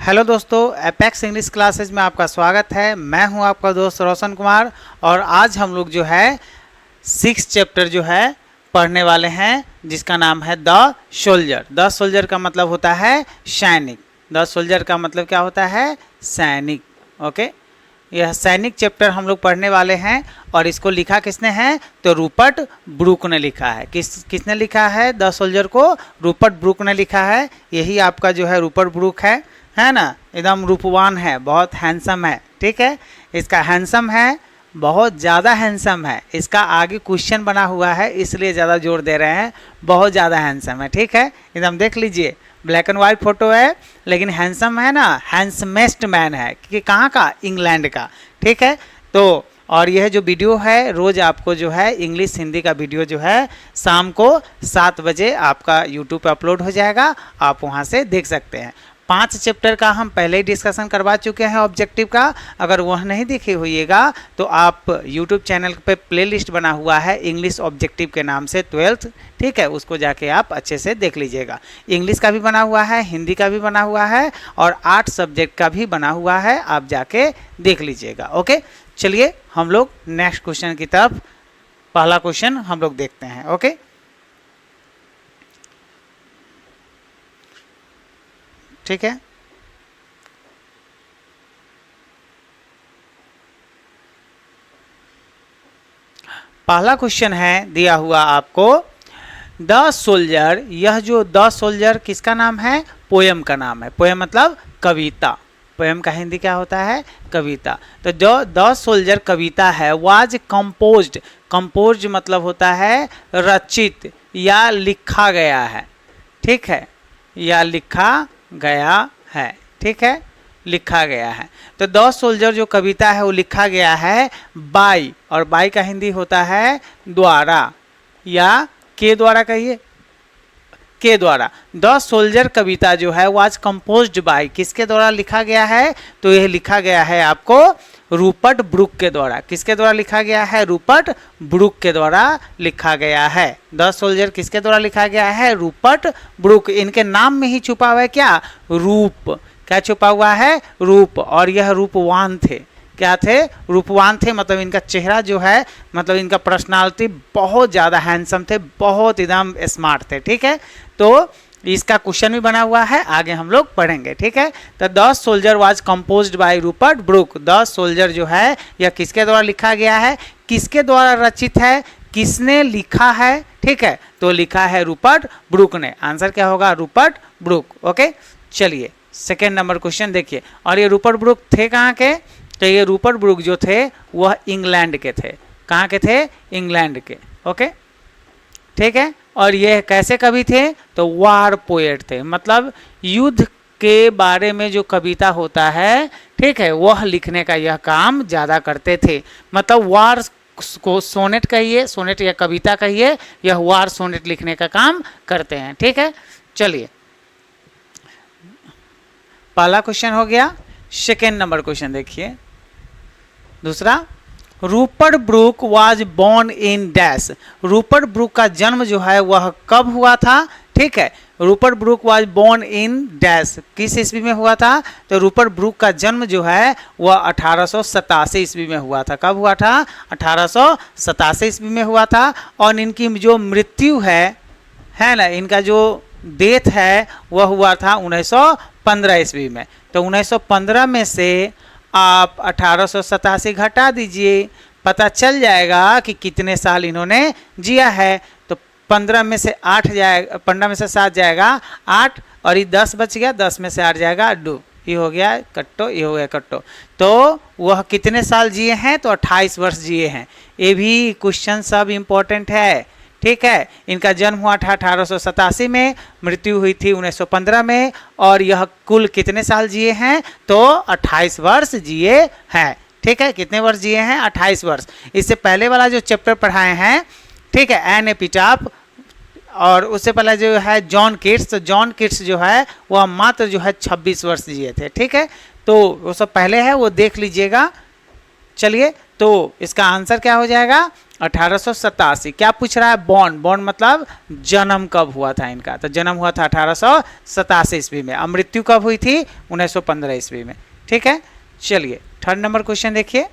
Hello दोस्तों, apex English classes में आपका स्वागत है। मैं हूं आपका दोस्त रोशन कुमार और आज हम लोग जो है 6 चैप्टर जो है पढ़ने वाले हैं, जिसका नाम है द सोल्जर। द सोल्जर का मतलब होता है सैनिक। द सोल्जर का मतलब क्या होता है? सैनिक। ओके, यह सैनिक चैप्टर हम लोग पढ़ने वाले हैं और इसको लिखा किसने है? तो रूपर्ट ब्रूक ने लिखा है। किसने लिखा है द सोल्जर को? रूपर्ट ब्रूक ने लिखा है। यही आपका जो है रूपर्ट ब्रूक है ना, एकदम रूपवान है, बहुत हैंडसम है। ठीक है, इसका हैंडसम है, बहुत ज़्यादा हैंडसम है। इसका आगे क्वेश्चन बना हुआ है, इसलिए ज़्यादा जोर दे रहे हैं, बहुत ज़्यादा हैंडसम है। ठीक है, एकदम देख लीजिए, ब्लैक एंड वाइट फोटो है लेकिन हैंडसम है ना, हैंडसमेस्ट मैन है। कि कहाँ का? इंग्लैंड का। ठीक है, तो और यह जो वीडियो है रोज़ आपको जो है इंग्लिश हिंदी का वीडियो जो है शाम को 7 बजे आपका यूट्यूब पे अपलोड हो जाएगा, आप वहाँ से देख सकते हैं। 5 चैप्टर का हम पहले ही डिस्कशन करवा चुके हैं ऑब्जेक्टिव का। अगर वह नहीं देखे होइएगा तो आप यूट्यूब चैनल पे प्लेलिस्ट बना हुआ है इंग्लिश ऑब्जेक्टिव के नाम से 12th। ठीक है, उसको जाके आप अच्छे से देख लीजिएगा। इंग्लिश का भी बना हुआ है, हिंदी का भी बना हुआ है और 8 सब्जेक्ट का भी बना हुआ है, आप जाके देख लीजिएगा। ओके, चलिए हम लोग नेक्स्ट क्वेश्चन की तरफ, पहला क्वेश्चन हम लोग देखते हैं। ओके, ठीक है, पहला क्वेश्चन है दिया हुआ आपको द सोल्जर। यह जो द सोल्जर किसका नाम है? पोयम का नाम है। पोयम मतलब कविता। पोयम का हिंदी क्या होता है? कविता। तो जो द सोल्जर कविता है वाज कंपोज्ड। कंपोज्ड मतलब होता है रचित या लिखा गया है। ठीक है, या लिखा गया है। ठीक है, लिखा गया है। तो द सोल्जर जो कविता है वो लिखा गया है बाय, और बाय का हिंदी होता है द्वारा या के द्वारा, कहिए के द्वारा। द सोल्जर कविता जो है वाज कंपोज्ड बाय, किसके द्वारा लिखा गया है? तो यह लिखा गया है आपको रूपर्ट ब्रूक के द्वारा। किसके द्वारा लिखा गया है? रूपर्ट ब्रूक के द्वारा लिखा गया है। द सोल्जर किसके द्वारा लिखा गया है? Rupert Brooke. इनके नाम में ही छुपा हुआ है क्या? रूप। क्या छुपा हुआ है? रूप। और यह रूपवान थे। क्या थे? रूपवान थे। मतलब इनका चेहरा जो है, मतलब इनका पर्सनालिटी बहुत ज़्यादा हैंडसम थे, बहुत एकदम स्मार्ट थे। ठीक है, तो इसका क्वेश्चन भी बना हुआ है, आगे हम लोग पढ़ेंगे। ठीक है, तो the soldier was composed by Rupert Brooke. The soldier जो है यह किसके द्वारा लिखा गया है? किसके द्वारा रचित है? किसने लिखा है? ठीक है, तो लिखा है रूपर्ट ब्रूक ने। आंसर क्या होगा? Rupert Brooke. ओके, चलिए सेकेंड नंबर क्वेश्चन देखिए। और ये रूपर्ट ब्रूक थे कहाँ के? तो ये रूपर्ट ब्रूक जो थे वह इंग्लैंड के थे। कहाँ के थे? इंग्लैंड के। ओके, ठीक है, और ये कैसे कवि थे? तो वार पोएट थे, मतलब युद्ध के बारे में जो कविता होता है, ठीक है, वह लिखने का यह काम ज़्यादा करते थे। मतलब वार को सोनेट कहिए, सोनेट या कविता कहिए, यह वार सोनेट लिखने का काम करते हैं। ठीक है, चलिए पहला क्वेश्चन हो गया। सेकेंड नंबर क्वेश्चन देखिए दूसरा। Rupert Brooke was born in dash. Rupert Brooke का जन्म जो है वह कब हुआ था? ठीक है, Rupert Brooke was born in dash, किस ईस्वी में हुआ था? तो रूपर्ट ब्रूक का जन्म जो है वह 1887 ईस्वी में हुआ था। कब हुआ था? 1887 ईस्वी में हुआ था। और इनकी जो मृत्यु है ना, इनका जो डेथ है वह हुआ था 1915 ईस्वी में। तो 1915 में से आप 1887 घटा दीजिए, पता चल जाएगा कि कितने साल इन्होंने जिया है। तो 15 में से 8 जाएगा, 15 में से 7 जाएगा 8, और ये 10 बच गया, 10 में से 8 जाएगा 2, ये हो गया कट्टो, ये हो गया कट्टो। तो वह कितने साल जिए हैं? तो 28 वर्ष जिए हैं। ये भी क्वेश्चन सब इम्पोर्टेंट है। ठीक है, इनका जन्म हुआ था 1887 में, मृत्यु हुई थी 1915 में, और यह कुल कितने साल जिए हैं? तो 28 वर्ष जिए हैं। ठीक है, कितने वर्ष जिए हैं? 28 वर्ष। इससे पहले वाला जो चैप्टर पढ़ाए हैं, ठीक है, एन एपिटाफ, और उससे पहले जो है जॉन किट्स। तो जॉन किट्स जो है वह मात्र जो है 26 वर्ष जिए थे। ठीक है, तो वो सब पहले है, वो देख लीजिएगा। चलिए, तो इसका आंसर क्या हो जाएगा? 1887। क्या पूछ रहा है? बॉर्न। बॉर्न मतलब जन्म कब हुआ था इनका, तो जन्म हुआ था 1887 ईस्वी में। अब मृत्यु कब हुई थी? 1915 ईस्वी में। ठीक है, चलिए थर्ड नंबर क्वेश्चन देखिए।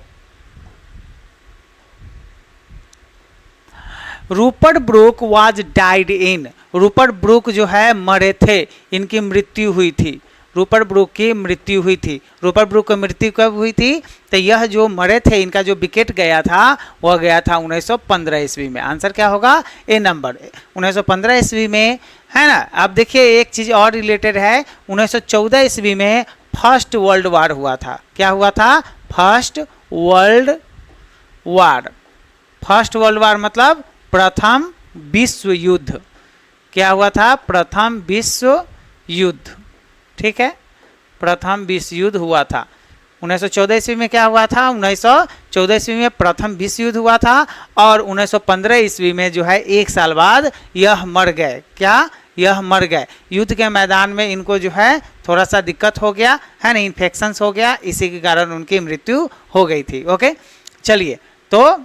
Rupert Brooke was died in. Rupert Brooke जो है मरे थे, इनकी मृत्यु हुई थी। रूपर्ट ब्रूक की मृत्यु हुई थी। रूपर्ट ब्रूक की मृत्यु कब हुई थी? तो यह जो मरे थे, इनका जो विकेट गया था वह गया था 1915 ईस्वी में। आंसर क्या होगा? ए नंबर, 1915 ईस्वी में, है ना। अब देखिए एक चीज और रिलेटेड है। 1914 ईस्वी में फर्स्ट वर्ल्ड वार हुआ था। क्या हुआ था? First world war. First world war मतलब प्रथम विश्व युद्ध। क्या हुआ था? प्रथम विश्व युद्ध। ठीक है, प्रथम विश्व युद्ध हुआ था 1914 ईस्वी में। क्या हुआ था? 1914 ईस्वी में प्रथम विश्व युद्ध हुआ था, और 1915 ईस्वी में जो है 1 साल बाद यह मर गए। क्या? यह मर गए। युद्ध के मैदान में इनको जो है थोड़ा सा दिक्कत हो गया, है ना, इन्फेक्शंस हो गया, इसी के कारण उनकी मृत्यु हो गई थी। ओके, चलिए, तो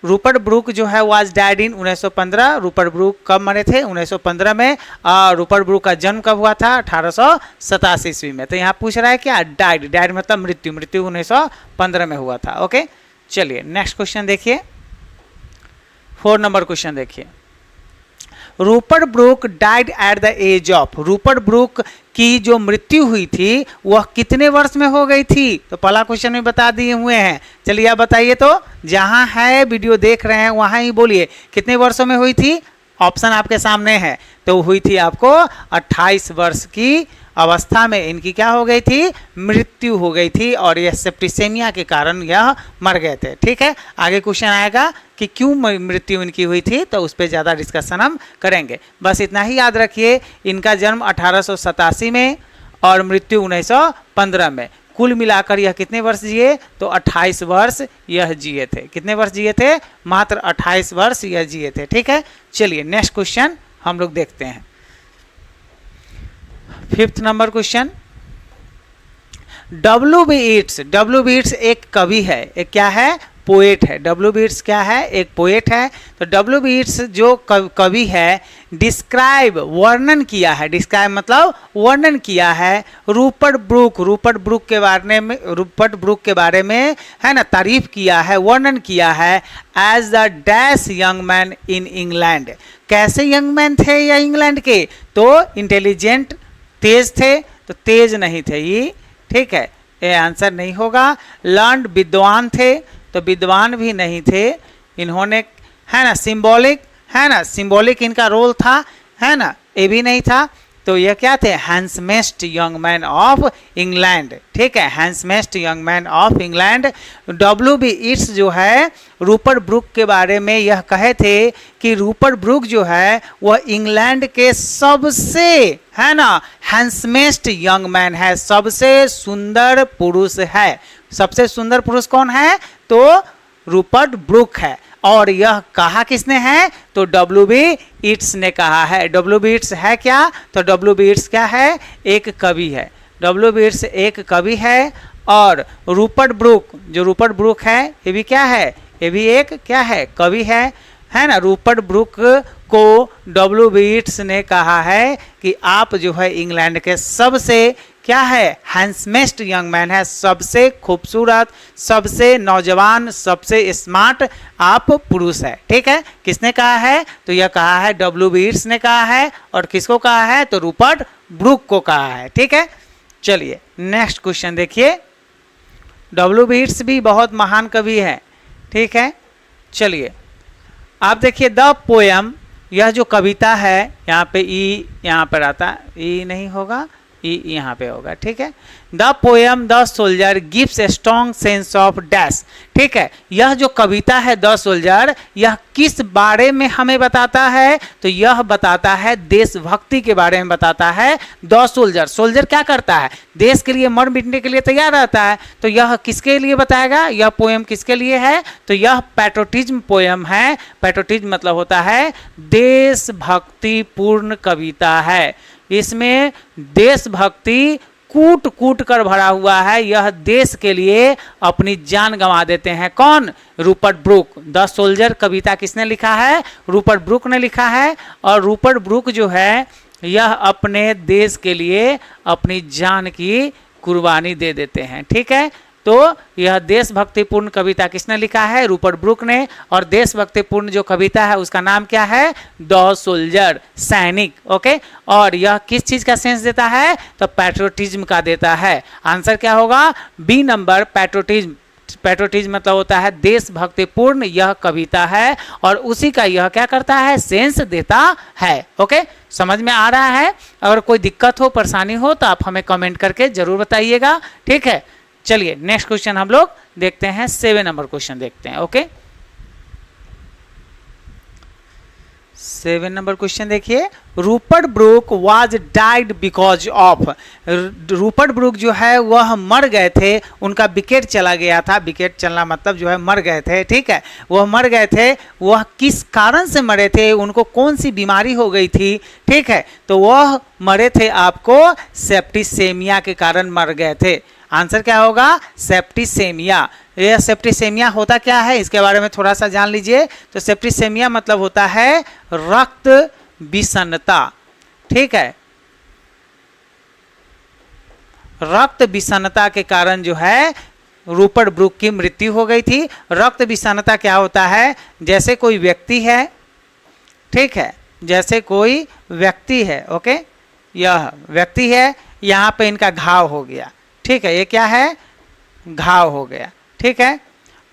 रूपर्ट ब्रूक जो है was died in 1915। Rupert Brooke कब मरे थे? 1915 में। और रूपर्ट ब्रूक का जन्म कब हुआ था? 1887 ईस्वी में। तो यहाँ पूछ रहा है क्या? डाइड। डाइड मतलब मृत्यु। मृत्यु 1915 में हुआ था। ओके, चलिए नेक्स्ट क्वेश्चन देखिए। 4 नंबर क्वेश्चन देखिए। Rupert Brooke died at the age of. Rupert Brooke की जो मृत्यु हुई थी वह कितने वर्ष में हो गई थी? तो पहला क्वेश्चन में बता दिए हुए हैं। चलिए आप बताइए, तो जहां है वीडियो देख रहे हैं वहां ही बोलिए कितने वर्षों में हुई थी। ऑप्शन आपके सामने है। तो हुई थी आपको 28 वर्ष की अवस्था में इनकी क्या हो गई थी? मृत्यु हो गई थी, और यह सेप्टिसेमिया के कारण यह मर गए थे। ठीक है, आगे क्वेश्चन आएगा कि क्यों मृत्यु इनकी हुई थी, तो उस पर ज़्यादा डिस्कशन हम करेंगे। बस इतना ही याद रखिए, इनका जन्म 1887 में और मृत्यु 1915 में। कुल मिलाकर यह कितने वर्ष जिए? तो 28 वर्ष यह जिए थे। कितने वर्ष जिए थे? मात्र 28 वर्ष यह जिए थे। ठीक है, चलिए नेक्स्ट क्वेश्चन हम लोग देखते हैं। 5th number question. W.B. Yeats। W.B. Yeats एक कवि है। एक क्या है? पोएट है। W.B. Yeats क्या है? एक पोएट है। तो W.B. Yeats जो कवि है, डिस्क्राइब वर्णन किया है। डिस्क्राइब मतलब वर्णन किया है रूपर्ट ब्रूक। रूपर्ट ब्रूक के बारे में, रूपर्ट ब्रूक के बारे में, है ना, तारीफ किया है, वर्णन किया है as the dash young man in England. कैसे यंग मैन थे या इंग्लैंड के? तो इंटेलिजेंट, तेज थे, तो तेज नहीं थे ये। ठीक है, ये आंसर नहीं होगा। लर्न, विद्वान थे, तो विद्वान भी नहीं थे इन्होंने, है ना। सिंबॉलिक, है ना, सिंबॉलिक इनका रोल था, है ना, ये भी नहीं था। तो ये क्या थे? हैंडसमेस्ट यंग मैन ऑफ इंग्लैंड। ठीक है, हैंडसमेस्ट young man of England. W.B. Yeats जो है रूपर्ट ब्रूक के बारे में यह कहे थे कि रूपर्ट ब्रूक जो है वह इंग्लैंड के सबसे, है ना, हैंडसमेस्ट यंग मैन है, सबसे सुंदर पुरुष है। सबसे सुंदर पुरुष कौन है? तो रूपर्ट ब्रूक है। और यह कहा किसने है? तो W.B. Yeats ने कहा है। W.B. Yeats है क्या? तो W.B. Yeats क्या है? एक कवि है। W.B. Yeats एक कवि है। और रूपर्ट ब्रूक, जो रूपर्ट ब्रूक है, ये भी क्या है? ये भी एक क्या है? कवि है ना। रूपर्ट ब्रूक को W.B. Yeats ने कहा है कि आप जो है इंग्लैंड के सबसे क्या है? हैंडसमेस्ट यंग मैन है, सबसे खूबसूरत, सबसे नौजवान, सबसे स्मार्ट आप पुरुष है। ठीक है, किसने कहा है? तो यह कहा है W.B. Yeats ने कहा है। और किसको कहा है? तो रूपर्ट ब्रूक को कहा है। ठीक है, चलिए नेक्स्ट क्वेश्चन देखिए। W.B. Yeats भी बहुत महान कवि है। ठीक है, चलिए आप देखिए द पोएम, यह जो कविता है, यहाँ पे ई यहाँ पर आता, ई नहीं होगा, ई यहाँ पे होगा। ठीक है, the poem the soldier gives a strong sense of dash. ठीक है, यह जो कविता है द सोल्जर, यह किस बारे में हमें बताता है? तो यह बताता है देशभक्ति के बारे में बताता है। द सोल्जर, सोल्जर क्या करता है? देश के लिए मर मिटने के लिए तैयार रहता है। तो यह किसके लिए बताएगा? यह पोएम किसके लिए है? तो यह पैट्रोटिज्म पोएम है। पैट्रोटिज्म मतलब होता है देशभक्ति पूर्ण कविता है। इसमें देशभक्ति कूट कूट कर भरा हुआ है, यह देश के लिए अपनी जान गंवा देते हैं। कौन? Rupert Brooke. द सोल्जर कविता किसने लिखा है? रूपर्ट ब्रूक ने लिखा है। और रूपर्ट ब्रूक जो है यह अपने देश के लिए अपनी जान की कुर्बानी दे देते हैं। ठीक है, तो यह देशभक्तिपूर्ण कविता किसने लिखा है? रूपर्ट ब्रूक ने। और देशभक्तिपूर्ण जो कविता है उसका नाम क्या है? द सोल्जर, सैनिक। ओके, और यह किस चीज का सेंस देता है? तो पैट्रियोटिज्म का देता है। आंसर क्या होगा? B number, patriotism. पैट्रियोटिज्म मतलब होता है देशभक्तिपूर्ण यह कविता है, और उसी का यह क्या करता है? सेंस देता है। ओके, समझ में आ रहा है? अगर कोई दिक्कत हो, परेशानी हो तो आप हमें कमेंट करके जरूर बताइएगा। ठीक है, चलिए नेक्स्ट क्वेश्चन हम लोग देखते हैं। 7 नंबर क्वेश्चन देखते हैं। ओके, 7 नंबर क्वेश्चन देखिए। Rupert Brooke was died because of. Rupert Brooke जो है वह मर गए थे, उनका विकेट चला गया था। विकेट चलना मतलब जो है मर गए थे। ठीक है, वह मर गए थे। वह किस कारण से मरे थे? उनको कौन सी बीमारी हो गई थी? ठीक है, तो वह मरे थे आपको सेप्टिसेमिया के कारण मर गए थे। आंसर क्या होगा? सेप्टिसेमिया। यह सेप्टिसेमिया होता क्या है इसके बारे में थोड़ा सा जान लीजिए। तो सेप्टिसेमिया मतलब होता है रक्त विषण्णता। ठीक है, रक्त विषण्णता के कारण जो है रूपर्ट ब्रूक की मृत्यु हो गई थी। रक्त विषण्णता क्या होता है? जैसे कोई व्यक्ति है, ठीक है, जैसे कोई व्यक्ति है, ओके, यह व्यक्ति है, यहाँ पे इनका घाव हो गया। ठीक है, ये क्या है? घाव हो गया। ठीक है,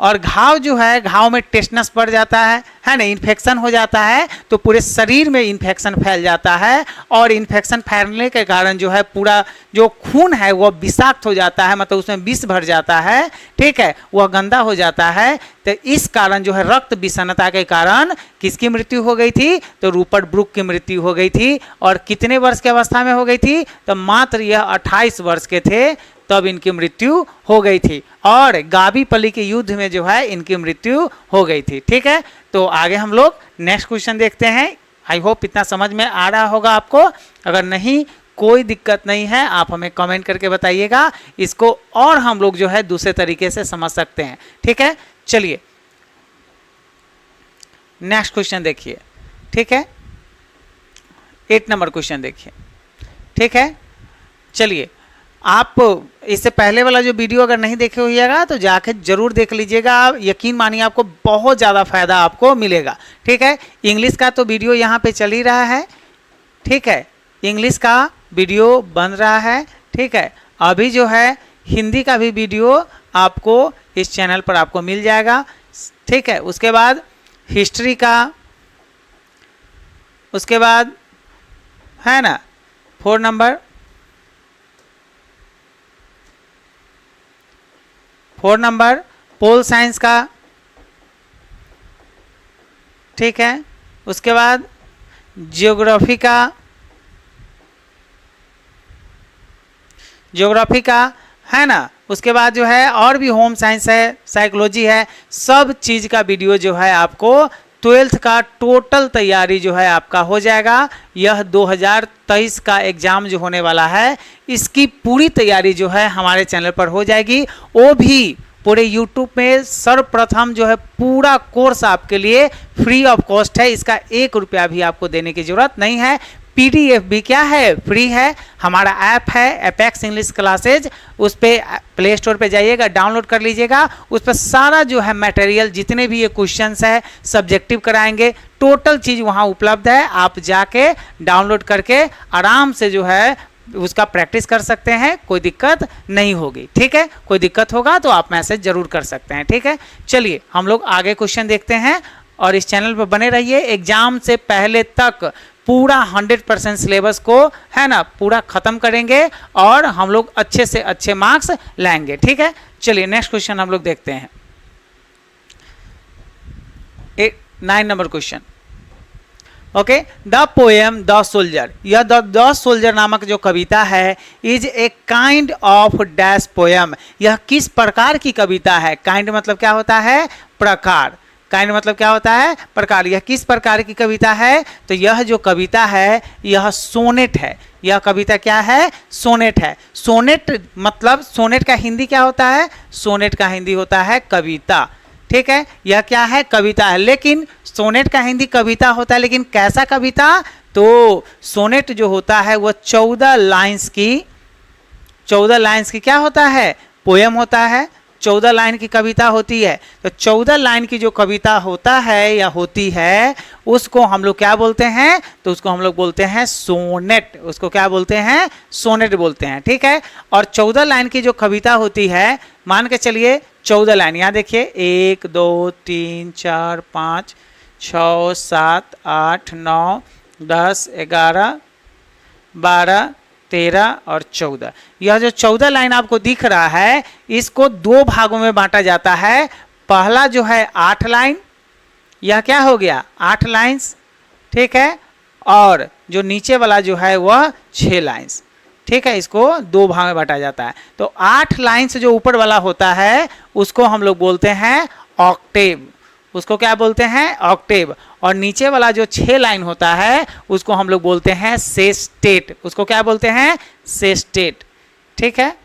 और घाव जो है, घाव में टेटनस बढ़ जाता है ना, इन्फेक्शन हो जाता है, तो पूरे शरीर में इन्फेक्शन फैल जाता है, और इन्फेक्शन फैलने के कारण जो है पूरा जो खून है वह विषाक्त हो जाता है, मतलब उसमें विष भर जाता है। ठीक है, वह गंदा हो जाता है। तो इस कारण जो है रक्त विषण्णता के कारण किसकी मृत्यु हो गई थी? तो रूपर्ट ब्रूक की मृत्यु हो गई थी। और कितने वर्ष की अवस्था में हो गई थी? तो मात्र यह 28 वर्ष के थे तब इनकी मृत्यु हो गई थी, और गाबीपली के युद्ध में जो है इनकी मृत्यु हो गई थी। ठीक है, तो आगे हम लोग नेक्स्ट क्वेश्चन देखते हैं। आई होप इतना समझ में आ रहा होगा आपको। अगर नहीं, कोई दिक्कत नहीं है, आप हमें कमेंट करके बताइएगा, इसको और हम लोग जो है दूसरे तरीके से समझ सकते हैं। ठीक है, चलिए नेक्स्ट क्वेश्चन देखिए। ठीक है, 8 नंबर क्वेश्चन देखिए। ठीक है, चलिए, आप इससे पहले वाला जो वीडियो अगर नहीं देखे होइएगा तो जाके जरूर देख लीजिएगा। यकीन मानिए आपको बहुत ज़्यादा फायदा आपको मिलेगा। ठीक है, इंग्लिश का तो वीडियो यहाँ पे चल ही रहा है। ठीक है, इंग्लिश का वीडियो बन रहा है। ठीक है, अभी जो है हिंदी का भी वीडियो आपको इस चैनल पर आपको मिल जाएगा। ठीक है, उसके बाद हिस्ट्री का, उसके बाद है ना 4 नंबर, 4 नंबर पोल साइंस का। ठीक है, उसके बाद ज्योग्राफी का, ज्योग्राफी का है ना। उसके बाद जो है और भी होम साइंस है, साइकोलॉजी है, सब चीज़ का वीडियो जो है आपको 12th का टोटल तैयारी जो है आपका हो जाएगा। यह 2023 का एग्ज़ाम जो होने वाला है, इसकी पूरी तैयारी जो है हमारे चैनल पर हो जाएगी। वो भी पूरे YouTube में सर्वप्रथम जो है पूरा कोर्स आपके लिए फ्री ऑफ कॉस्ट है। इसका 1 रुपया भी आपको देने की ज़रूरत नहीं है। PDF भी क्या है? फ्री है। हमारा ऐप है एपेक्स इंग्लिश क्लासेज, उस पर प्ले स्टोर पे जाइएगा, डाउनलोड कर लीजिएगा। उस पर सारा जो है मटेरियल, जितने भी ये क्वेश्चंस है, सब्जेक्टिव कराएंगे, टोटल चीज़ वहाँ उपलब्ध है। आप जाके डाउनलोड करके आराम से जो है उसका प्रैक्टिस कर सकते हैं, कोई दिक्कत नहीं होगी। ठीक है, कोई दिक्कत होगा तो आप मैसेज जरूर कर सकते हैं। ठीक है, चलिए हम लोग आगे क्वेश्चन देखते हैं, और इस चैनल पर बने रहिए। एग्जाम से पहले तक पूरा 100% सिलेबस को है ना पूरा खत्म करेंगे, और हम लोग अच्छे से अच्छे मार्क्स लाएंगे। ठीक है, चलिए नेक्स्ट क्वेश्चन हम लोग देखते हैं। 9 number question. Okay, the poem the soldier, यह द सोल्जर नामक जो कविता है, is a kind of dash poem. यह किस प्रकार की कविता है? काइंड मतलब क्या होता है? प्रकार। काइंड मतलब क्या होता है, प्रकार। यह किस प्रकार की कविता है, तो यह जो कविता है यह सोनेट है। यह कविता क्या है, सोनेट है। सोनेट मतलब, सोनेट का हिंदी क्या होता है, सोनेट का हिंदी होता है कविता। ठीक है, यह क्या है, कविता है। लेकिन सोनेट का हिंदी कविता होता है, लेकिन कैसा कविता, तो सोनेट जो होता है वह 14 लाइन्स की क्या होता है, पोयम होता है। 14 लाइन की कविता होती है। तो 14 लाइन की जो कविता होता है या होती है उसको हम लोग क्या बोलते हैं, तो उसको हम लोग बोलते हैं सोनेट। उसको क्या बोलते हैं, सोनेट बोलते हैं। ठीक है, और 14 लाइन की जो कविता होती है, मान के चलिए 14 लाइन, यहाँ देखिए 1 2 3 4 5 6 7 8 9 10 11 12 13 और 14। यह जो 14 लाइन आपको दिख रहा है इसको 2 भागों में बांटा जाता है। पहला जो है 8 लाइन, यह क्या हो गया, 8 लाइन्स। ठीक है, और जो नीचे वाला जो है वह 6 लाइन्स। ठीक है, इसको 2 भाग में बांटा जाता है। तो 8 लाइन्स जो ऊपर वाला होता है उसको हम लोग बोलते हैं ऑक्टेव। उसको क्या बोलते हैं, ऑक्टेव। और नीचे वाला जो 6 लाइन होता है उसको हम लोग बोलते हैं सेस्टेट। उसको क्या बोलते हैं, सेस्टेट। ठीक है,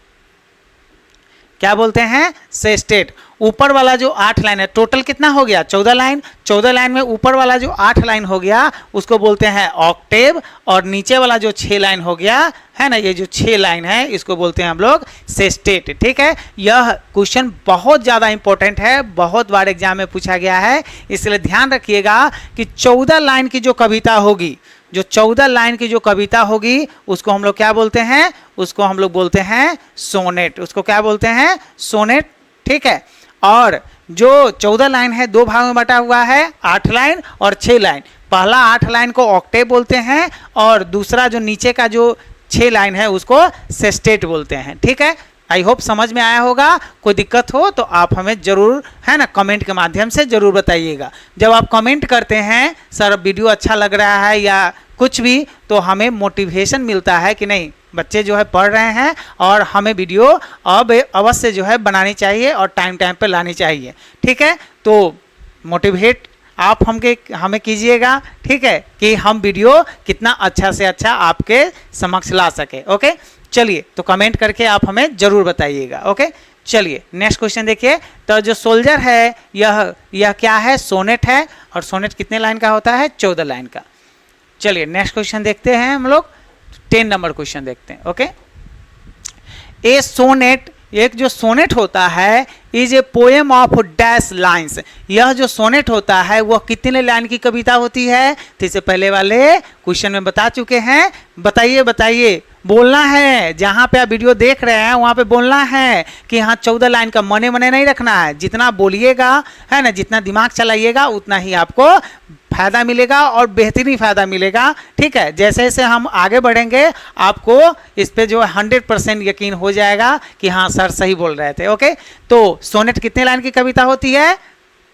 क्या बोलते हैं, सेस्टेट। ऊपर वाला जो 8 लाइन है, टोटल कितना हो गया, 14 लाइन। 14 लाइन में ऊपर वाला जो 8 लाइन हो गया उसको बोलते हैं ऑक्टेव, और नीचे वाला जो 6 लाइन हो गया है ना, ये जो 6 लाइन है इसको बोलते हैं हम लोग सेस्टेट। ठीक है, यह क्वेश्चन बहुत ज़्यादा इंपॉर्टेंट है, बहुत बार एग्जाम में पूछा गया है, इसलिए ध्यान रखिएगा कि 14 लाइन की जो कविता होगी, जो 14 लाइन की जो कविता होगी उसको हम लोग क्या बोलते हैं, उसको हम लोग बोलते हैं सोनेट। उसको क्या बोलते हैं, सोनेट। ठीक है, और जो 14 लाइन है 2 भागों में बटा हुआ है, 8 लाइन और 6 लाइन। पहला 8 लाइन को ऑक्टेव बोलते हैं और दूसरा जो नीचे का जो 6 लाइन है उसको सेस्टेट बोलते हैं। ठीक है, आई होप समझ में आया होगा। कोई दिक्कत हो तो आप हमें जरूर है ना कमेंट के माध्यम से जरूर बताइएगा। जब आप कमेंट करते हैं सर वीडियो अच्छा लग रहा है या कुछ भी, तो हमें मोटिवेशन मिलता है कि नहीं बच्चे जो है पढ़ रहे हैं और हमें वीडियो अब अवश्य जो है बनानी चाहिए और टाइम पे लानी चाहिए। ठीक है, तो मोटिवेट आप हमें कीजिएगा। ठीक है, कि हम वीडियो कितना अच्छा से अच्छा आपके समक्ष ला सके। ओके, चलिए तो कमेंट करके आप हमें जरूर बताइएगा। ओके, चलिए नेक्स्ट क्वेश्चन देखिए। तो जो सोल्जर है यह क्या है, सोनेट है। और सोनेट कितने लाइन का होता है, 14 लाइन का। चलिए नेक्स्ट क्वेश्चन देखते हैं हम लोग, 10 नंबर क्वेश्चन देखते हैं। ओके, ए सोनेट, एक जो सोनेट होता है is a poem of dash lines. यह जो सोनेट होता है वह कितने लाइन की कविता होती है, तो इससे पहले वाले क्वेश्चन में बता चुके हैं। बताइए बताइए, बोलना है, जहाँ पे आप वीडियो देख रहे हैं वहाँ पे बोलना है कि हाँ 14 लाइन का मने नहीं रखना है। जितना बोलिएगा है ना, जितना दिमाग चलाइएगा उतना ही आपको फायदा मिलेगा और बेहतरीन फायदा मिलेगा। ठीक है, जैसे जैसे हम आगे बढ़ेंगे आपको इस पे जो 100% यकीन हो जाएगा कि हाँ सर सही बोल रहे थे। ओके, तो सोनेट कितने लाइन की कविता होती है,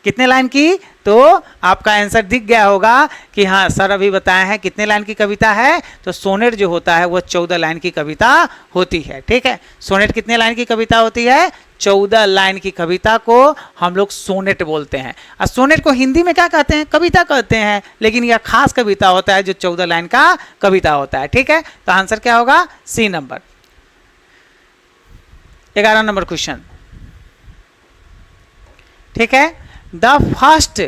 कितने लाइन की, तो आपका आंसर दिख गया होगा कि हाँ सर अभी बताए हैं कितने लाइन की कविता है। तो सोनेट जो होता है वो 14 लाइन की कविता होती है। ठीक है, सोनेट कितने लाइन की कविता होती है, 14 लाइन की कविता को हम लोग सोनेट बोलते हैं। और सोनेट को हिंदी में क्या कहते हैं, कविता कहते हैं, लेकिन यह खास कविता होता है जो 14 लाइन का कविता होता है। ठीक है, तो आंसर क्या होगा, सी नंबर। 11 number question. ठीक है, the first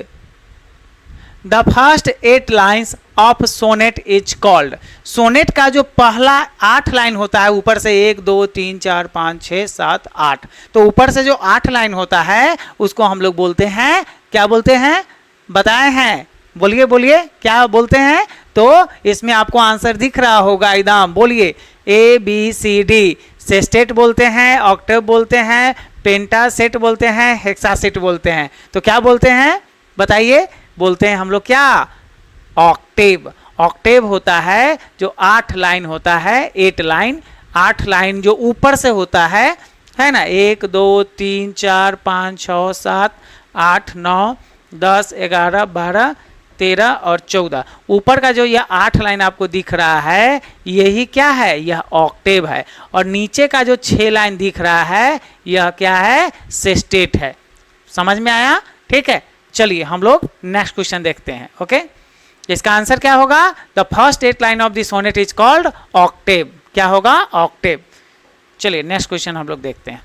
8 lines of sonnet is called. Sonnet का जो पहला 8 लाइन होता है, ऊपर से 1 2 3 4 5 6 7 8, तो ऊपर से जो 8 लाइन होता है उसको हम लोग बोलते हैं, क्या बोलते हैं, बताए हैं, बोलिए बोलिए क्या बोलते हैं। तो इसमें आपको आंसर दिख रहा होगा एकदम, बोलिए ABCD। सेस्टेट बोलते हैं, ऑक्टेव बोलते हैं, पेंटा सेट बोलते हैं, हेक्सा सेट बोलते हैं। तो क्या बोलते हैं बताइए, बोलते हैं हम लोग क्या, ऑक्टेव। ऑक्टेव होता है जो 8 लाइन होता है, 8 लाइन, 8 लाइन जो ऊपर से होता है ना, 1 2 3 4 5 6 7 8 9 10 11 12 13 और 14, ऊपर का जो यह 8 लाइन आपको दिख रहा है यही क्या है, यह ऑक्टेव है। और नीचे का जो 6 लाइन दिख रहा है यह क्या है, सेस्टेट है। समझ में आया, ठीक है। चलिए हम लोग नेक्स्ट क्वेश्चन देखते हैं। ओके, इसका आंसर क्या होगा? The first 8 line of the sonnet is called octave. क्या होगा? ऑक्टेव। चलिए नेक्स्ट क्वेश्चन हम लोग देखते हैं।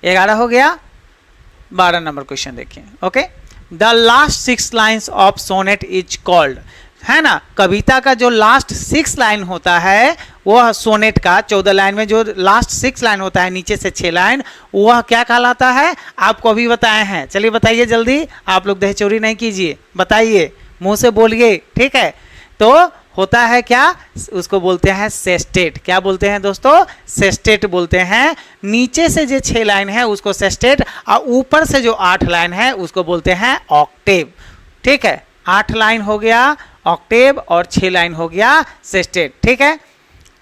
11 हो गया, 12 नंबर क्वेश्चन देखिए। Okay, the last 6 lines of sonnet is called, है ना, कविता का जो लास्ट 6 लाइन होता है वह सोनेट का 14 लाइन में जो लास्ट 6 लाइन होता है, नीचे से 6 लाइन, वह क्या कहलाता है? आपको अभी बताए हैं। चलिए बताइए जल्दी, आप लोग दही चोरी नहीं कीजिए, बताइए, मुंह से बोलिए, ठीक है। तो होता है क्या? उसको बोलते हैं सेस्टेट। क्या बोलते हैं दोस्तों? सेस्टेट बोलते हैं। नीचे से जो 6 लाइन है उसको सेस्टेट, और ऊपर से जो 8 लाइन है उसको बोलते हैं ऑक्टेव। ठीक है, 8 लाइन हो गया ऑक्टेव और 6 लाइन हो गया सेस्टेट। ठीक है,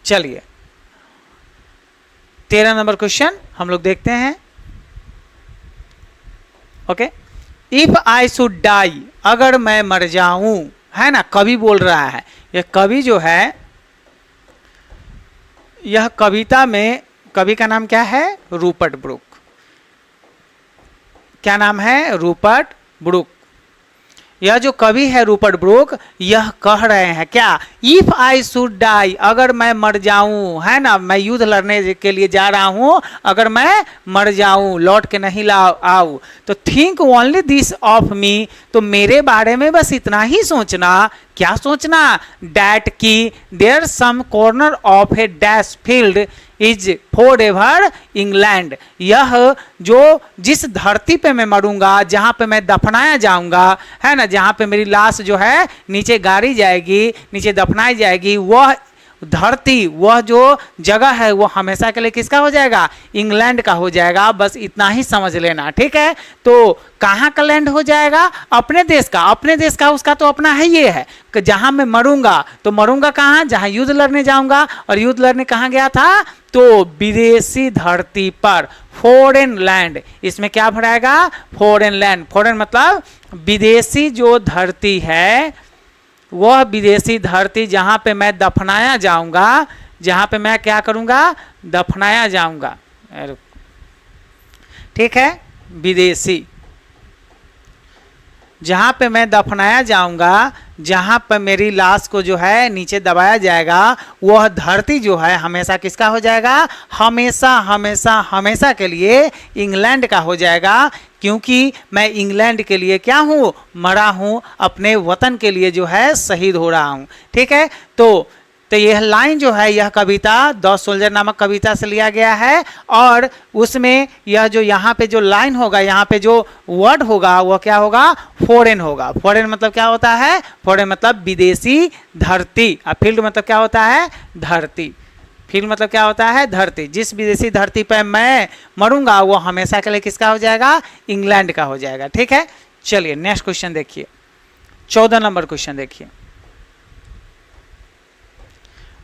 चलिए 13 नंबर क्वेश्चन हम लोग देखते हैं। Okay, if I should die, अगर मैं मर जाऊं, है ना, कवि बोल रहा है। यह कवि जो है, यह कविता में, कवि का नाम क्या है? Rupert Brooke. क्या नाम है? Rupert Brooke. यह जो कवि है रूपर्ट ब्रूक, यह कह रहे हैं क्या? इफ आई शुड डाई, अगर मैं मर जाऊं, है ना, मैं युद्ध लड़ने के लिए जा रहा हूं, अगर मैं मर जाऊं, लौट के नहीं आऊं, तो थिंक ओनली दिस ऑफ मी, तो मेरे बारे में बस इतना ही सोचना। क्या सोचना? डैट की there some corner of a dash field is forever England, यह जो जिस धरती पे मैं मरूंगा, जहां पे मैं दफनाया जाऊंगा, है ना, जहां पे मेरी लाश जो है नीचे गाड़ी जाएगी, नीचे दफनाई जाएगी, वह धरती, वह जो जगह है वो हमेशा के लिए किसका हो जाएगा? इंग्लैंड का हो जाएगा। बस इतना ही समझ लेना, ठीक है। तो कहाँ का लैंड हो जाएगा? अपने देश का। अपने देश का उसका तो अपना है, ये है कि जहां मैं मरूंगा, तो मरूंगा कहाँ? जहां युद्ध लड़ने जाऊंगा। और युद्ध लड़ने कहाँ गया था? तो विदेशी धरती पर, फॉरेन लैंड। इसमें क्या भराएगा? Foreign land. फॉरेन मतलब विदेशी जो धरती है, वह विदेशी धरती जहां पे मैं दफनाया जाऊंगा, जहां पे मैं क्या करूंगा? दफनाया जाऊंगा। ठीक है, विदेशी जहां पे मैं दफनाया जाऊंगा, जहां पर मेरी लाश को जो है नीचे दबाया जाएगा, वह धरती जो है हमेशा किसका हो जाएगा? हमेशा हमेशा हमेशा के लिए इंग्लैंड का हो जाएगा। क्योंकि मैं इंग्लैंड के लिए क्या हूँ? मरा हूँ, अपने वतन के लिए जो है शहीद हो रहा हूँ। ठीक है, तो यह लाइन जो है, यह कविता द सोल्जर नामक कविता से लिया गया है। और उसमें यह जो यहाँ पे जो लाइन होगा, यहाँ पे जो वर्ड होगा, वह क्या होगा? फॉरेन होगा। फॉरेन मतलब क्या होता है? फॉरेन मतलब विदेशी धरती। और फील्ड मतलब क्या होता है? धरती। फील्ड मतलब क्या होता है? धरती। जिस विदेशी धरती पर मैं मरूंगा, वो हमेशा के लिए किसका हो जाएगा? इंग्लैंड का हो जाएगा। ठीक है, चलिए नेक्स्ट क्वेश्चन देखिए, 14 नंबर क्वेश्चन देखिए।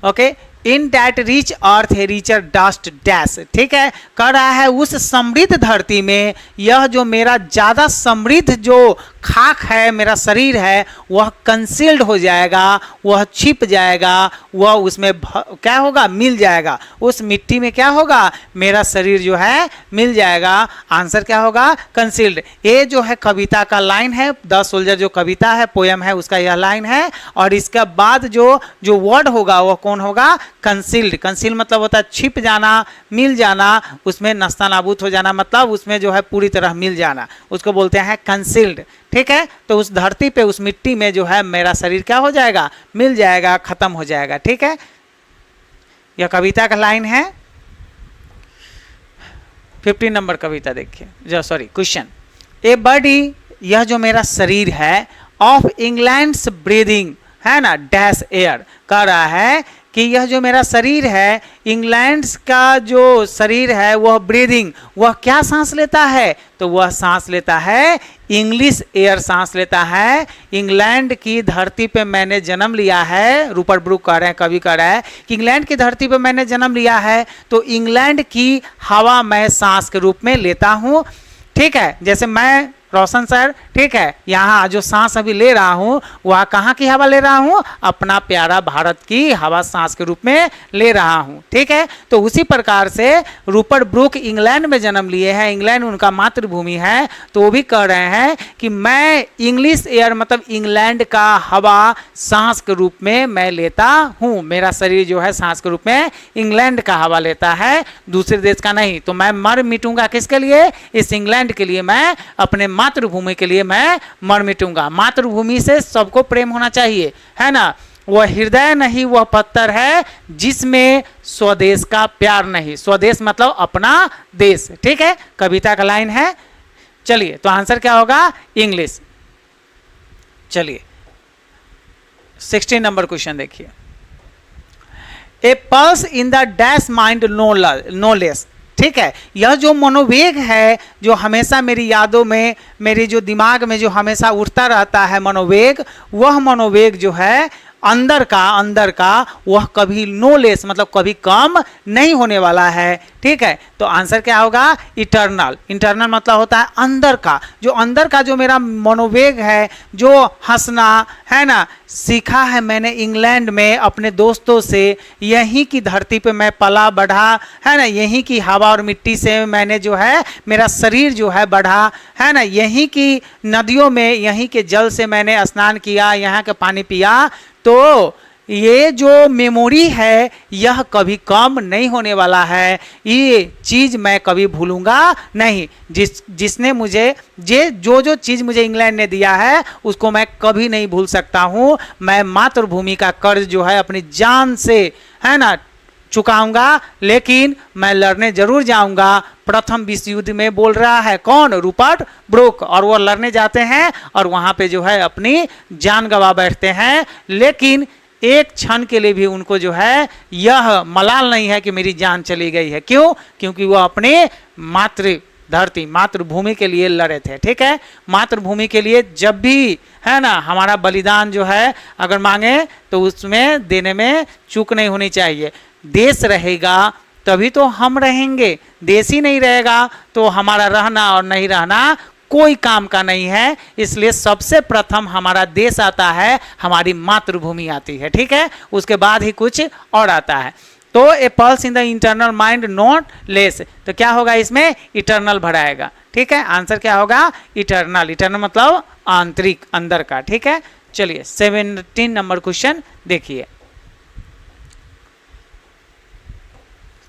Okay, in that rich earth a richer dust dash. ठीक है, कह रहा है उस समृद्ध धरती में, यह जो मेरा ज़्यादा समृद्ध जो खाक है, मेरा शरीर है, वह कंसील्ड हो जाएगा, वह छिप जाएगा, वह उसमें क्या होगा? मिल जाएगा। उस मिट्टी में क्या होगा? मेरा शरीर जो है मिल जाएगा। आंसर क्या होगा? कंसील्ड। ये जो है कविता का लाइन है, द सोल्जर जो कविता है, पोयम है, उसका यह लाइन है। और इसके बाद जो वर्ड होगा वह कौन होगा? कंसील्ड। कंसील मतलब होता है छिप जाना, मिल जाना, उसमें नस्ता नाबूद हो जाना, मतलब उसमें जो है पूरी तरह मिल जाना, उसको बोलते हैं कंसील्ड। ठीक है, तो उस धरती पे, उस मिट्टी में जो है मेरा शरीर क्या हो जाएगा? मिल जाएगा, खत्म हो जाएगा। ठीक है, यह कविता का लाइन है। 15 नंबर कविता देखिए, जो सॉरी क्वेश्चन। ए बॉडी, यह जो मेरा शरीर है, ऑफ इंग्लैंड्स ब्रीदिंग, है ना, डैश एयर। कह रहा है कि यह जो मेरा शरीर है, इंग्लैंड का जो शरीर है, वह ब्रीदिंग, वह क्या सांस लेता है? तो वह सांस लेता है इंग्लिश एयर सांस लेता है। इंग्लैंड की धरती पे मैंने जन्म लिया है। रूपर्ट ब्रूक कह रहे हैं, कवि कह रहा है कि इंग्लैंड की धरती पे मैंने जन्म लिया है, तो इंग्लैंड की हवा मैं सांस के रूप में लेता हूँ। ठीक है, जैसे मैं रोशन सर ठीक है, यहाँ जो सांस अभी ले रहा हूँ वह कहाँ की हवा ले रहा हूँ, अपना प्यारा भारत की हवा सांस के रूप में ले रहा हूँ। ठीक है, तो उसी प्रकार से रूपर्ट ब्रूक इंग्लैंड में जन्म लिए हैं, इंग्लैंड उनका मातृभूमि है, तो वो भी कह रहे हैं कि मैं इंग्लिश एयर मतलब इंग्लैंड का हवा सांस के रूप में मैं लेता हूँ, मेरा शरीर जो है सांस के रूप में इंग्लैंड का हवा लेता है, दूसरे देश का नहीं। तो मैं मर मिटूंगा किसके लिए, इस इंग्लैंड के लिए, मैं अपने मातृभूमि के लिए मैं मर मिटूंगा। मातृभूमि से सबको प्रेम होना चाहिए, है ना। वह हृदय नहीं वह पत्थर है जिसमें स्वदेश का प्यार नहीं, स्वदेश मतलब अपना देश। ठीक है, कविता का लाइन है। चलिए, तो आंसर क्या होगा, इंग्लिश। चलिए 16 नंबर क्वेश्चन देखिए। A pulse in the dash mind no less. ठीक है, यह जो मनोवेग है जो हमेशा मेरी यादों में, मेरी जो दिमाग में जो हमेशा उठता रहता है मनोवेग, वह मनोवेग जो है अंदर का वह कभी नो लेस मतलब कभी कम नहीं होने वाला है। ठीक है, तो आंसर क्या होगा, इटर्नल। इंटरनल मतलब होता है अंदर का, जो अंदर का जो मेरा मनोवेग है, जो हंसना है ना, सीखा है मैंने इंग्लैंड में अपने दोस्तों से, यहीं की धरती पे मैं पला बढ़ा है ना, यहीं की हवा और मिट्टी से मैंने जो है मेरा शरीर जो है बढ़ा है ना, यहीं की नदियों में, यहीं के जल से मैंने स्नान किया, यहाँ का पानी पिया। तो ये जो मेमोरी है यह कभी कम नहीं होने वाला है, ये चीज़ मैं कभी भूलूंगा नहीं। जिसने मुझे जो चीज़ मुझे इंग्लैंड ने दिया है उसको मैं कभी नहीं भूल सकता हूँ। मैं मातृभूमि का कर्ज जो है अपनी जान से है ना चुकाऊंगा, लेकिन मैं लड़ने जरूर जाऊंगा। प्रथम विश्व युद्ध में बोल रहा है कौन, रूपर्ट ब्रूक, और वो लड़ने जाते हैं और वहाँ पे जो है अपनी जान गंवा बैठते हैं, लेकिन एक क्षण के लिए भी उनको जो है यह मलाल नहीं है कि मेरी जान चली गई है। क्यों, क्योंकि वो अपने मातृभूमि के लिए लड़े थे। ठीक है, मातृभूमि के लिए जब भी है ना हमारा बलिदान जो है अगर मांगे तो उसमें देने में चूक नहीं होनी चाहिए। देश रहेगा तभी तो हम रहेंगे, देश ही नहीं रहेगा तो हमारा रहना और नहीं रहना कोई काम का नहीं है। इसलिए सबसे प्रथम हमारा देश आता है, हमारी मातृभूमि आती है। ठीक है, उसके बाद ही कुछ और आता है। तो a pulse in the internal mind not less, तो क्या होगा इसमें, इटर्नल भराएगा। ठीक है, आंसर क्या होगा, इटर्नल। इटर्नल मतलब आंतरिक, अंदर का। ठीक है, चलिए 17 नंबर क्वेश्चन देखिए।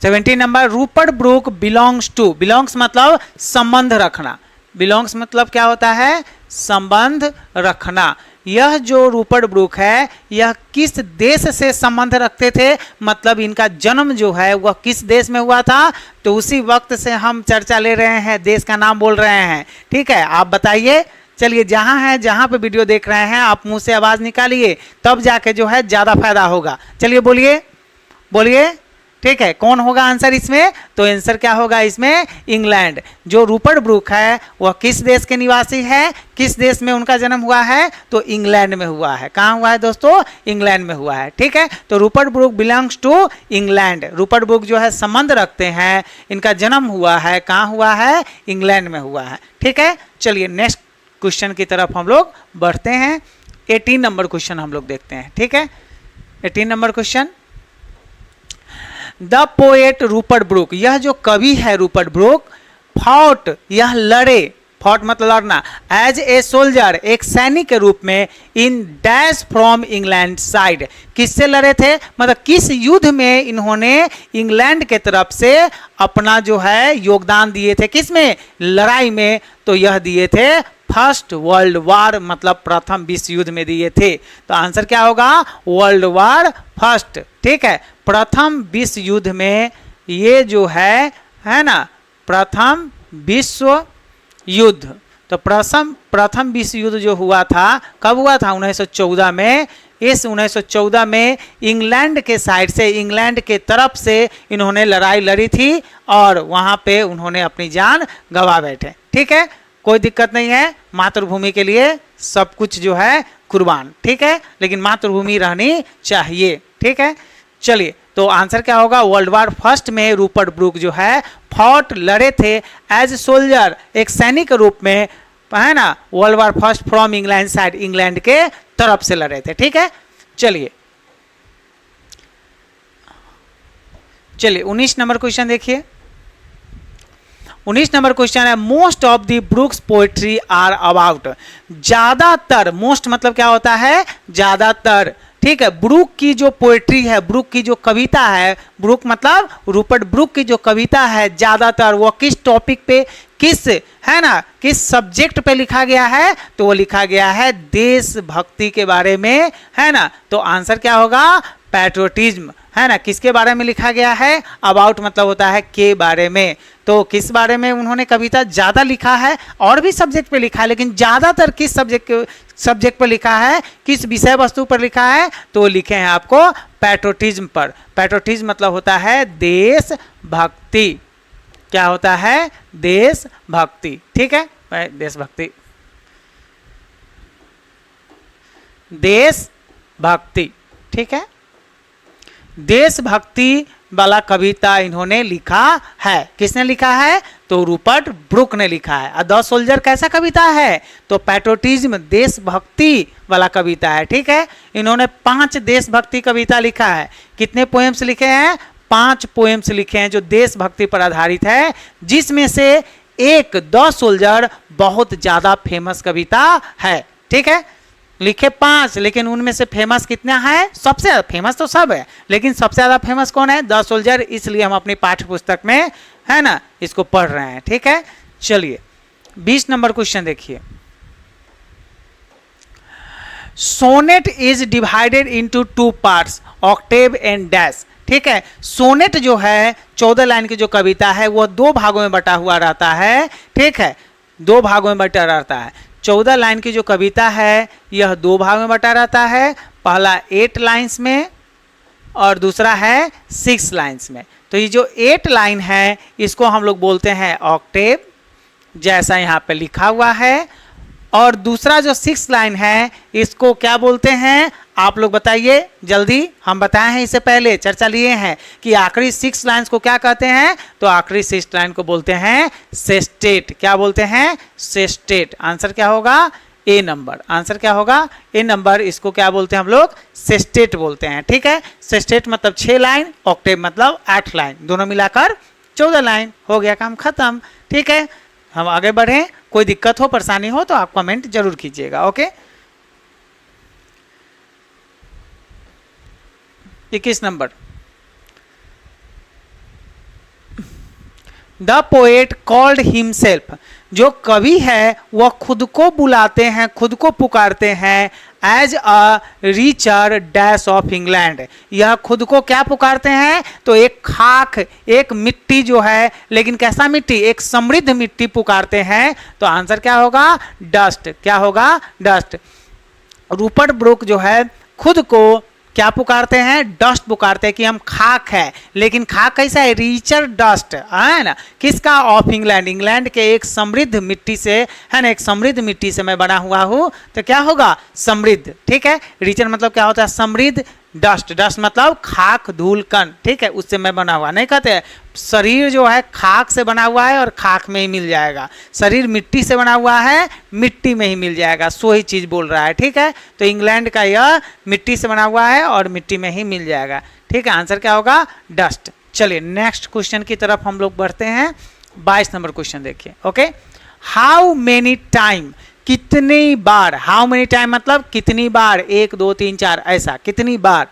17 number, Rupert Brooke belongs to, belongs मतलब संबंध रखना, बिलोंग्स मतलब क्या होता है, संबंध रखना। यह जो रूपर्ट ब्रूक है यह किस देश से संबंध रखते थे, मतलब इनका जन्म जो है वह किस देश में हुआ था, तो उसी वक्त से हम चर्चा ले रहे हैं, देश का नाम बोल रहे हैं। ठीक है, आप बताइए। चलिए, जहाँ है जहाँ पे वीडियो देख रहे हैं आप मुंह से आवाज़ निकालिए, तब जाके जो है ज़्यादा फायदा होगा। चलिए बोलिए बोलिए। ठीक है, कौन होगा आंसर इसमें, तो आंसर क्या होगा इसमें, इंग्लैंड। जो रूपर्ट ब्रूक है वह किस देश के निवासी है, किस देश में उनका जन्म हुआ है, तो इंग्लैंड में हुआ है। कहाँ हुआ है दोस्तों, इंग्लैंड में हुआ है। ठीक है, तो Rupert Brooke belongs to England. Rupert Brooke जो है संबंध रखते हैं, इनका जन्म हुआ है, कहाँ हुआ है, इंग्लैंड में हुआ है। ठीक है, चलिए नेक्स्ट क्वेश्चन की तरफ हम लोग बढ़ते हैं। 18 नंबर क्वेश्चन हम लोग देखते हैं। ठीक है, 18 number question, the poet Rupert Brooke, यह जो कवि है रूपर्ट ब्रूक, फॉट यह लड़े, फॉट मतलब लड़ना, एज ए सोल्जर एक सैनिक के रूप में, in dash from England side, किससे लड़े थे, मतलब किस युद्ध में इन्होंने इंग्लैंड के तरफ से अपना जो है योगदान दिए थे, किसमें, लड़ाई में, तो यह दिए थे फर्स्ट वर्ल्ड वार मतलब प्रथम विश्व युद्ध में दिए थे। तो आंसर क्या होगा, वर्ल्ड वार फर्स्ट। ठीक है, प्रथम विश्व युद्ध में ये जो है ना प्रथम विश्व युद्ध, तो प्रथम विश्व युद्ध जो हुआ था कब हुआ था, 1914 में। इस 1914 में इंग्लैंड के साइड से, इंग्लैंड के तरफ से इन्होंने लड़ाई लड़ी थी और वहाँ पे उन्होंने अपनी जान गंवा बैठे। ठीक है, कोई दिक्कत नहीं है, मातृभूमि के लिए सब कुछ जो है कुर्बान। ठीक है, लेकिन मातृभूमि रहनी चाहिए। ठीक है, चलिए, तो आंसर क्या होगा, वर्ल्ड वार फर्स्ट में रूपर्ट ब्रूक जो है फॉट लड़े थे एज सोल्जर एक सैनिक के रूप में, है ना, world war first from England side, England के तरफ से लड़े थे। ठीक है, चलिए 19 नंबर क्वेश्चन देखिए। 19 नंबर क्वेश्चन है, most of the Brooke's poetry are about. ज्यादातर, मोस्ट मतलब क्या होता है, ज्यादातर। ठीक है, ब्रुक की जो पोएट्री है, ब्रुक की जो कविता है, ब्रुक मतलब रूपर्ट ब्रुक की जो कविता है, ज्यादातर वो किस टॉपिक पे, किस, है ना, किस सब्जेक्ट पे लिखा गया है, तो वो लिखा गया है देशभक्ति के बारे में, है ना। तो आंसर क्या होगा, पैट्रियोटिज्म, है ना। किसके बारे में लिखा गया है, अबाउट मतलब होता है के बारे में। तो किस बारे में उन्होंने कविता ज्यादा लिखा है, और भी सब्जेक्ट पे लिखा है, लेकिन ज्यादातर किस सब्जेक्ट पर लिखा है, किस विषय वस्तु पर लिखा है, तो लिखे हैं आपको पैट्रियोटिज्म पर। पैट्रियोटिज्म मतलब होता है देशभक्ति। क्या होता है, देशभक्ति। ठीक है, देशभक्ति, देशभक्ति। ठीक है, देशभक्ति वाला कविता इन्होंने लिखा है। किसने लिखा है, तो रूपर्ट ब्रुक ने लिखा है। द सोल्जर कैसा कविता है, तो पैट्रियोटिज्म, देशभक्ति वाला कविता है। ठीक है, इन्होंने 5 देशभक्ति कविता लिखा है। कितने पोएम्स लिखे हैं, 5 पोएम्स लिखे हैं जो देशभक्ति पर आधारित है, जिसमें से एक द सोल्जर बहुत ज्यादा फेमस कविता है। ठीक है, लिखे 5, लेकिन उनमें से फेमस कितना है, सबसे ज्यादा फेमस तो सब है, लेकिन सबसे ज्यादा फेमस कौन है, द सोल्जर। इसलिए हम अपनी पाठ्य पुस्तक में, है ना, इसको पढ़ रहे हैं। ठीक है, चलिए 20 नंबर क्वेश्चन देखिए। Sonnet is divided into 2 parts, octave and dash. ठीक है, सोनेट जो है 14 लाइन की जो कविता है, वो 2 भागों में बटा हुआ रहता है। ठीक है, 2 भागों में बटा रहता है। 14 लाइन की जो कविता है, यह 2 भाग में बटा रहता है। पहला 8 लाइन्स में और दूसरा है 6 लाइन्स में। तो ये जो 8 लाइन है, इसको हम लोग बोलते हैं ऑक्टेव, जैसा यहाँ पे लिखा हुआ है। और दूसरा जो 6 लाइन है, इसको क्या बोलते हैं, आप लोग बताइए जल्दी। हम बताए हैं इससे पहले, चर्चा लिए हैं कि आखिरी 6 लाइन्स को क्या कहते हैं, तो आखिरी 6 लाइन को बोलते हैं सेस्टेट। क्या बोलते हैं, सेस्टेट। आंसर क्या होगा, ए नंबर। आंसर क्या होगा, ए नंबर। इसको क्या बोलते हैं हम लोग, सेस्टेट बोलते हैं। ठीक है, सेस्टेट मतलब 6 लाइन, ऑक्टेव मतलब 8 लाइन, दोनों मिलाकर 14 लाइन। हो गया काम खत्म। ठीक है, हम आगे बढ़ें। कोई दिक्कत हो, परेशानी हो तो आप कमेंट जरूर कीजिएगा। Okay, 21 number, the poet called himself. जो कवि है वह खुद को बुलाते हैं, खुद को पुकारते हैं as a richer dash of England. यह खुद को क्या पुकारते हैं, तो एक खाक, एक मिट्टी जो है, लेकिन कैसा मिट्टी, एक समृद्ध मिट्टी पुकारते हैं। तो आंसर क्या होगा, डस्ट। क्या होगा, डस्ट। रूपर्ट ब्रुक जो है खुद को क्या पुकारते हैं, डस्ट पुकारते हैं कि हम खाक है, लेकिन खाक कैसा है, रिचर डस्ट, है ना। किसका, ऑफ इंग्लैंड, इंग्लैंड के एक समृद्ध मिट्टी से, है ना, एक समृद्ध मिट्टी से मैं बना हुआ हूँ। तो क्या होगा, समृद्ध। ठीक है, रिचर मतलब क्या होता है, समृद्ध। डस्ट, डस्ट मतलब खाक, धूल, कण। ठीक है, उससे मैं बना हुआ। नहीं कहते शरीर जो है खाक से बना हुआ है और खाक में ही मिल जाएगा, शरीर मिट्टी से बना हुआ है, मिट्टी में ही मिल जाएगा, सो ही चीज बोल रहा है। ठीक है, तो इंग्लैंड का यह मिट्टी से बना हुआ है और मिट्टी में ही मिल जाएगा। ठीक है, आंसर क्या होगा, डस्ट। चलिए नेक्स्ट क्वेश्चन की तरफ हम लोग बढ़ते हैं। 22 नंबर क्वेश्चन देखिए। ओके, हाउ मेनी टाइम, कितनी बार, हाउ मेनी टाइम मतलब कितनी बार, 1 2 3 4 ऐसा, कितनी बार।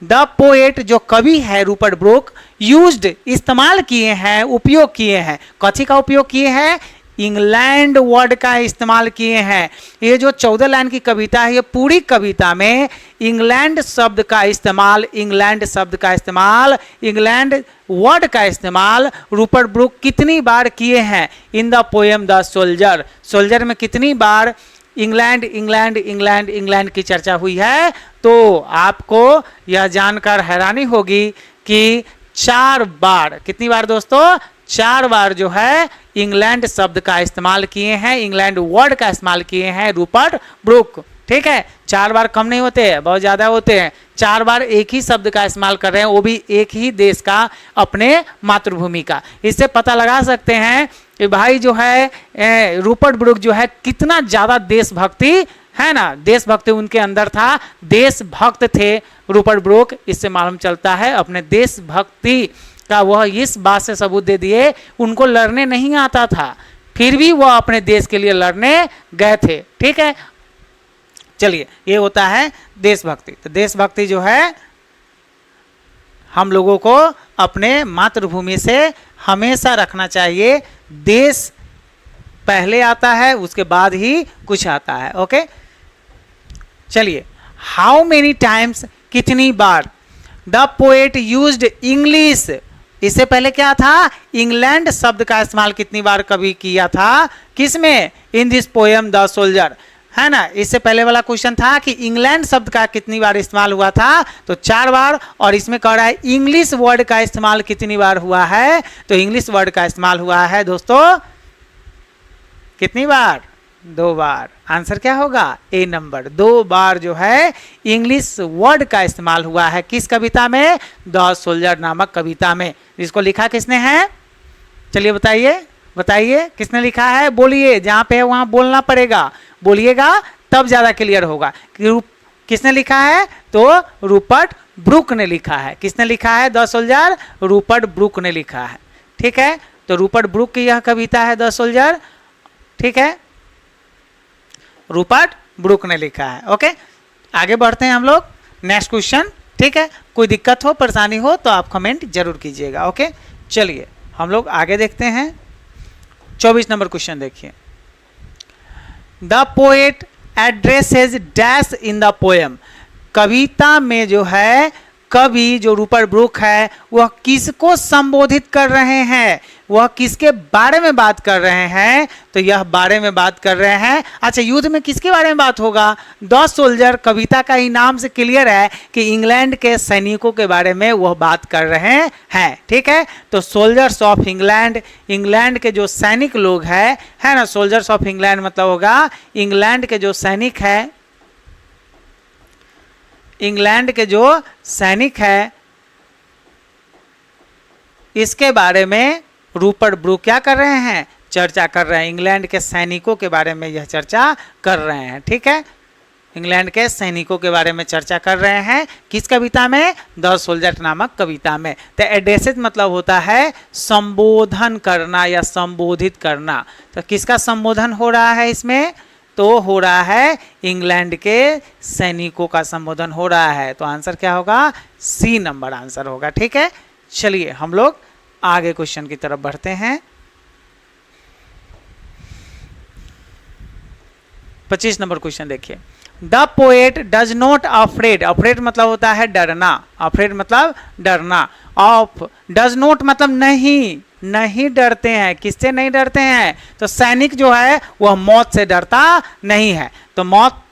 द पोएट जो कवि है रूपर्ट ब्रुक यूज्ड इस्तेमाल किए हैं, उपयोग किए हैं, कथी का उपयोग किए हैं, इंग्लैंड वर्ड का इस्तेमाल किए हैं। ये जो 14 लाइन की कविता है, ये पूरी कविता में इंग्लैंड शब्द का इस्तेमाल, इंग्लैंड शब्द का इस्तेमाल, इंग्लैंड वर्ड का इस्तेमाल रूपर्ट ब्रुक कितनी बार किए हैं इन the poem the soldier. Soldier में कितनी बार इंग्लैंड इंग्लैंड इंग्लैंड इंग्लैंड की चर्चा हुई है, तो आपको यह जानकर हैरानी होगी कि 4 बार, कितनी बार दोस्तों, 4 बार जो है इंग्लैंड शब्द का इस्तेमाल किए हैं, इंग्लैंड वर्ड का इस्तेमाल किए हैं रूपर्ट ब्रुक। ठीक है, 4 बार कम नहीं होते हैं, बहुत ज़्यादा होते हैं। 4 बार एक ही शब्द का इस्तेमाल कर रहे हैं, वो भी एक ही देश का, अपने मातृभूमि का। इससे पता लगा सकते हैं कि भाई जो है रूपर्ट ब्रूक जो है कितना ज़्यादा देशभक्ति है ना, देशभक्ति उनके अंदर था, देशभक्त थे रूपर्ट ब्रूक। इससे मालूम चलता है अपने देशभक्ति का वह इस बात से सबूत दे दिए, उनको लड़ने नहीं आता था, फिर भी वह अपने देश के लिए लड़ने गए थे। ठीक है, चलिए, ये होता है देशभक्ति। तो देशभक्ति जो है हम लोगों को अपने मातृभूमि से हमेशा रखना चाहिए। देश पहले आता है, उसके बाद ही कुछ आता है। ओके, चलिए, हाउ मेनी टाइम्स, कितनी बार, द पोएट यूज्ड इंग्लिश, इससे पहले क्या था, इंग्लैंड शब्द का इस्तेमाल कितनी बार कभी किया था, किसमें, in this poem the soldier, है ना। इससे पहले वाला क्वेश्चन था कि इंग्लैंड शब्द का कितनी बार इस्तेमाल हुआ था, तो 4 बार। और इसमें कह रहा है इंग्लिश वर्ड का इस्तेमाल कितनी बार हुआ है, तो इंग्लिश वर्ड का इस्तेमाल हुआ है दोस्तों कितनी बार, 2 बार। आंसर क्या होगा, ए नंबर, 2 बार जो है इंग्लिश वर्ड का इस्तेमाल हुआ है। किस कविता में, द सोल्जर नामक कविता में। इसको लिखा किसने है, चलिए बताइए, बताइए किसने लिखा है, बोलिए, जहां पे है वहां बोलना पड़ेगा, बोलिएगा तब ज्यादा क्लियर होगा। किसने लिखा है, तो रूपर्ट ब्रूक ने लिखा है। किसने लिखा है, द सोल्जर, रूपर्ट ब्रूक ने लिखा है। ठीक है, तो रूपर्ट ब्रूक की यह कविता है द सोल्जर। ठीक है, रूपर्ट ब्रूक ने लिखा है। ओके, आगे बढ़ते हैं हम लोग, नेक्स्ट क्वेश्चन। ठीक है, कोई दिक्कत हो, परेशानी हो तो आप कमेंट जरूर कीजिएगा। ओके, चलिए हम लोग आगे देखते हैं। 24 नंबर क्वेश्चन देखिए, the poet addresses dash in the poem, कविता में जो है कवि जो रूपर्ट ब्रूक है वह किसको संबोधित कर रहे हैं, वह किसके बारे में बात कर रहे हैं, तो यह बारे में बात कर रहे हैं। अच्छा, युद्ध में किसके बारे में बात होगा, द सोल्जर, कविता का ही नाम से क्लियर है कि इंग्लैंड के सैनिकों के बारे में वह बात कर रहे हैं। ठीक है, तो सोल्जर्स ऑफ इंग्लैंड, इंग्लैंड के जो सैनिक लोग हैं, है ना, सोल्जर्स ऑफ इंग्लैंड मतलब होगा इंग्लैंड के जो सैनिक है, इंग्लैंड के जो सैनिक है, इसके बारे में रूपर्ट ब्रूक क्या कर रहे हैं, चर्चा कर रहे हैं। इंग्लैंड के सैनिकों के बारे में यह चर्चा कर रहे हैं। ठीक है, इंग्लैंड के सैनिकों के बारे में चर्चा कर रहे हैं, किस कविता में, द सोल्जर नामक कविता में। तो एड्रेसेस मतलब होता है संबोधन करना या संबोधित करना। तो किसका संबोधन हो रहा है इसमें, तो हो रहा है इंग्लैंड के सैनिकों का संबोधन हो रहा है। तो आंसर क्या होगा, सी नंबर आंसर होगा। ठीक है, चलिए हम लोग आगे क्वेश्चन की तरफ बढ़ते हैं। 25 नंबर क्वेश्चन देखिए, the poet does not afraid, afraid मतलब होता है डरना, अफ्रेड मतलब डरना, ऑफ डज नॉट मतलब नहीं, नहीं डरते हैं। किससे नहीं डरते हैं, तो सैनिक जो है वह मौत से डरता नहीं है। तो मौत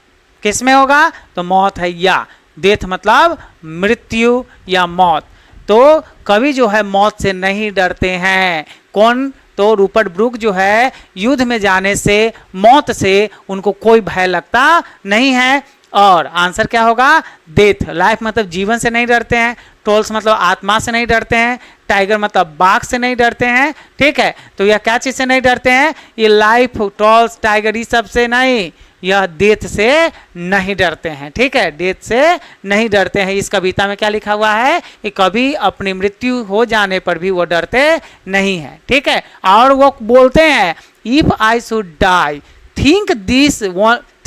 किस में होगा, तो मौत है या, डेथ मतलब मृत्यु या मौत। तो कवि जो है मौत से नहीं डरते हैं। कौन, तो रूपर्ट ब्रूक जो है युद्ध में जाने से, मौत से उनको कोई भय लगता नहीं है। और आंसर क्या होगा, डेथ, लाइफ मतलब जीवन से नहीं डरते हैं, ट्रोल्स मतलब आत्मा से नहीं डरते हैं, टाइगर मतलब बाघ से नहीं डरते हैं। ठीक है, तो यह क्या चीज से नहीं डरते हैं, ये लाइफ, ट्रोल्स, टाइगर, ये सब से नहीं, यह डेथ से नहीं डरते हैं। ठीक है, डेथ से नहीं डरते हैं। इस कविता में क्या लिखा हुआ है कि कभी अपनी मृत्यु हो जाने पर भी वो डरते नहीं है। ठीक है, और वो बोलते हैं, if I should die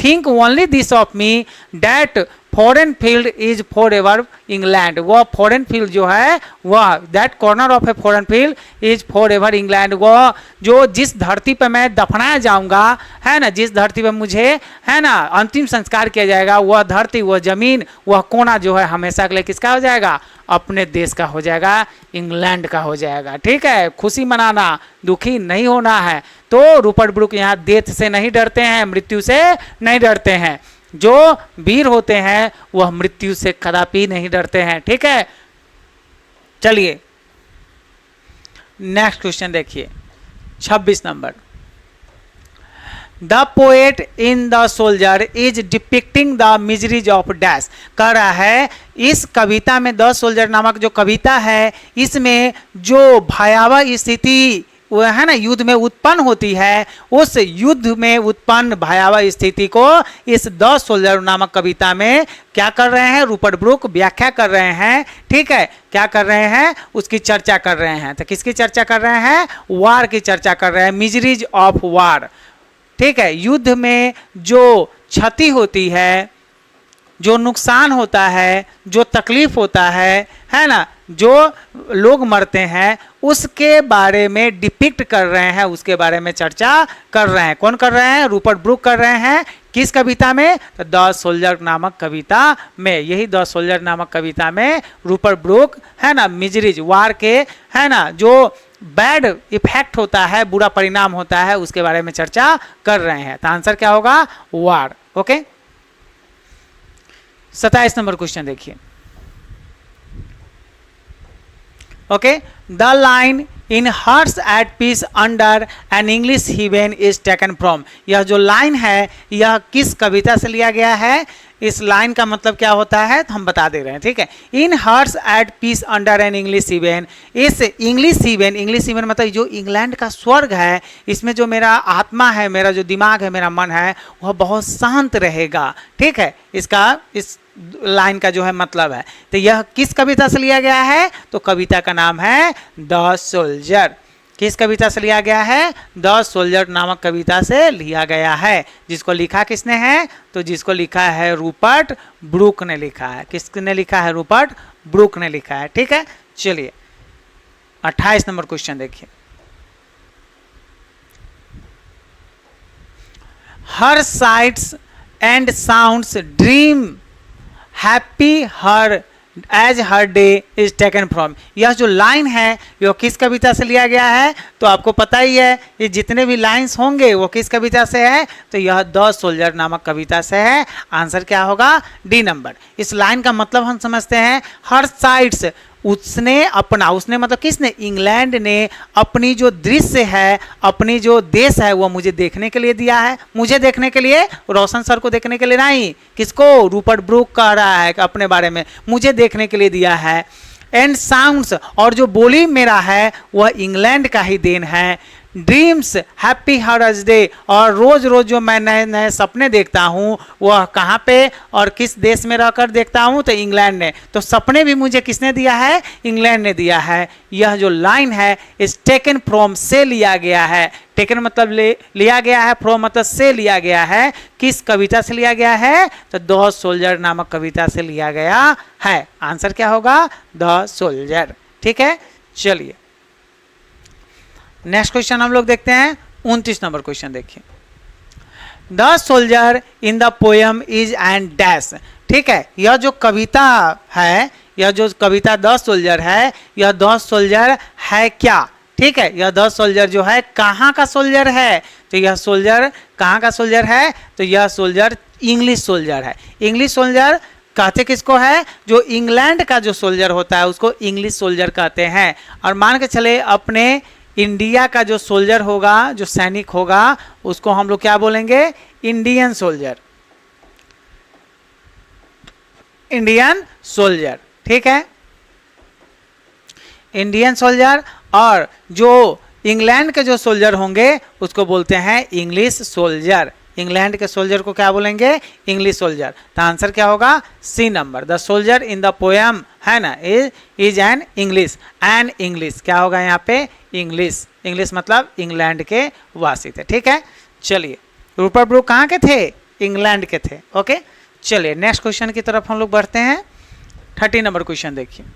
think only this of me, that foreign field is forever England. वह फॉरेन फील्ड जो है वह, that corner of a foreign field is forever England, वह जो जिस धरती पे मैं दफनाया जाऊंगा, है ना, जिस धरती पे मुझे, है ना, अंतिम संस्कार किया जाएगा, वह धरती, वह जमीन, वह कोना जो है हमेशा के लिए किसका हो जाएगा, अपने देश का हो जाएगा, इंग्लैंड का हो जाएगा। ठीक है, खुशी मनाना, दुखी नहीं होना है। तो रूपर्ट ब्रूक यहाँ डेथ से नहीं डरते हैं, मृत्यु से नहीं डरते हैं। जो वीर होते हैं वह मृत्यु से कदापि नहीं डरते हैं। ठीक है, चलिए नेक्स्ट क्वेश्चन देखिए, 26 number, the poet in the soldier is depicting the miseries of dash. कह रहा है इस कविता में, द सोल्जर नामक जो कविता है, इसमें जो भयावह स्थिति वो है ना युद्ध में उत्पन्न होती है, उस युद्ध में उत्पन्न भयावह स्थिति को इस द सोल्जर नामक कविता में क्या कर रहे हैं, रूपर्ट ब्रूक व्याख्या कर रहे हैं। ठीक है, क्या कर रहे हैं, उसकी चर्चा कर रहे हैं। तो किसकी चर्चा कर रहे हैं, वार की चर्चा कर रहे हैं, मिजरीज ऑफ वार। ठीक है, युद्ध में जो क्षति होती है, जो नुकसान होता है, जो तकलीफ होता है ना, जो लोग मरते हैं, उसके बारे में डिपिक्ट कर रहे हैं, उसके बारे में चर्चा कर रहे हैं। कौन कर रहे हैं, रूपर्ट ब्रूक कर रहे हैं। किस कविता में, तो द सोल्जर नामक कविता में। यही द सोल्जर नामक कविता में रूपर्ट ब्रूक है ना मिजरीज वार के है ना जो बैड इफेक्ट होता है, बुरा परिणाम होता है, उसके बारे में चर्चा कर रहे हैं। तो आंसर क्या होगा, वार। ओके, 27 नंबर क्वेश्चन देखिए। Okay, the line in hearts at peace under an English heaven is taken from. यह जो लाइन है यह किस कविता से लिया गया है, इस लाइन का मतलब क्या होता है तो हम बता दे रहे हैं। ठीक है, in hearts at peace under an English heaven, इस इंग्लिश हेवन मतलब जो इंग्लैंड का स्वर्ग है, इसमें जो मेरा आत्मा है, मेरा जो दिमाग है, मेरा मन है, वह बहुत शांत रहेगा। ठीक है, इसका इस लाइन का जो है मतलब है। तो यह किस कविता से लिया गया है, तो कविता का नाम है द सोल्जर। किस कविता से लिया गया है, द सोल्जर नामक कविता से लिया गया है। जिसको लिखा किसने है, तो जिसको लिखा है रूपर्ट ब्रूक ने लिखा है। किसने लिखा है, रूपर्ट ब्रूक ने लिखा है। ठीक है, चलिए 28 नंबर क्वेश्चन देखिए। Her sights and sounds dream happy her as her day is taken from. यह जो लाइन है यह किस कविता से लिया गया है, तो आपको पता ही है ये जितने भी लाइंस होंगे वो किस कविता से है, तो यह द सोल्जर नामक कविता से है। आंसर क्या होगा, डी नंबर। इस लाइन का मतलब हम समझते हैं, हर साइड्स उसने अपना, उसने मतलब किसने, इंग्लैंड ने अपनी जो दृश्य है, अपनी जो देश है वो मुझे देखने के लिए दिया है। मुझे देखने के लिए, रोशन सर को देखने के लिए नहीं, किसको, रूपर्ट ब्रूक कह रहा है अपने बारे में, मुझे देखने के लिए दिया है। एंड साउंड्स, और जो बोली मेरा है वह इंग्लैंड का ही देन है। ड्रीम्स हैप्पी हर्स डे, और रोज रोज जो मैं नए नए सपने देखता हूँ वह कहाँ पे और किस देश में रहकर देखता हूँ, तो इंग्लैंड ने। तो सपने भी मुझे किसने दिया है, इंग्लैंड ने दिया है। यह जो लाइन है इस टेकन फ्रॉम से लिया गया है। टेकन मतलब लिया गया है, फ्रॉम मतलब से लिया गया है। किस कविता से लिया गया है, तो द सोल्जर नामक कविता से लिया गया है। आंसर क्या होगा, द सोल्जर। ठीक है, चलिए नेक्स्ट क्वेश्चन हम लोग देखते हैं। 29 नंबर क्वेश्चन देखिए। The soldier in the poem is and dash. ठीक है, यह जो कविता है, यह जो कविता द सोल्जर है, यह द सोल्जर है क्या। ठीक है, यह द सोल्जर जो है कहाँ का सोल्जर है, तो यह सोल्जर कहाँ का सोल्जर है, तो यह सोल्जर इंग्लिश सोल्जर है। इंग्लिश सोल्जर कहते किसको है, जो इंग्लैंड का जो सोल्जर होता है उसको इंग्लिश सोल्जर कहते हैं। और मान के चले अपने इंडिया का जो सोल्जर होगा, जो सैनिक होगा, उसको हम लोग क्या बोलेंगे, इंडियन सोल्जर। इंडियन सोल्जर, ठीक है, इंडियन सोल्जर। और जो इंग्लैंड के जो सोल्जर होंगे उसको बोलते हैं इंग्लिश सोल्जर। इंग्लैंड के सोल्जर को क्या बोलेंगे, इंग्लिश सोल्जर। तो आंसर क्या होगा, C number. The soldier in the poem है ना is an English, an English क्या होगा यहाँ पे, इंग्लिश। इंग्लिश मतलब इंग्लैंड के वासी थे। ठीक है, चलिए रूपर्ट ब्रूक कहाँ के थे, इंग्लैंड के थे। ओके, चलिए नेक्स्ट क्वेश्चन की तरफ हम लोग बढ़ते हैं। 30 नंबर क्वेश्चन देखिए।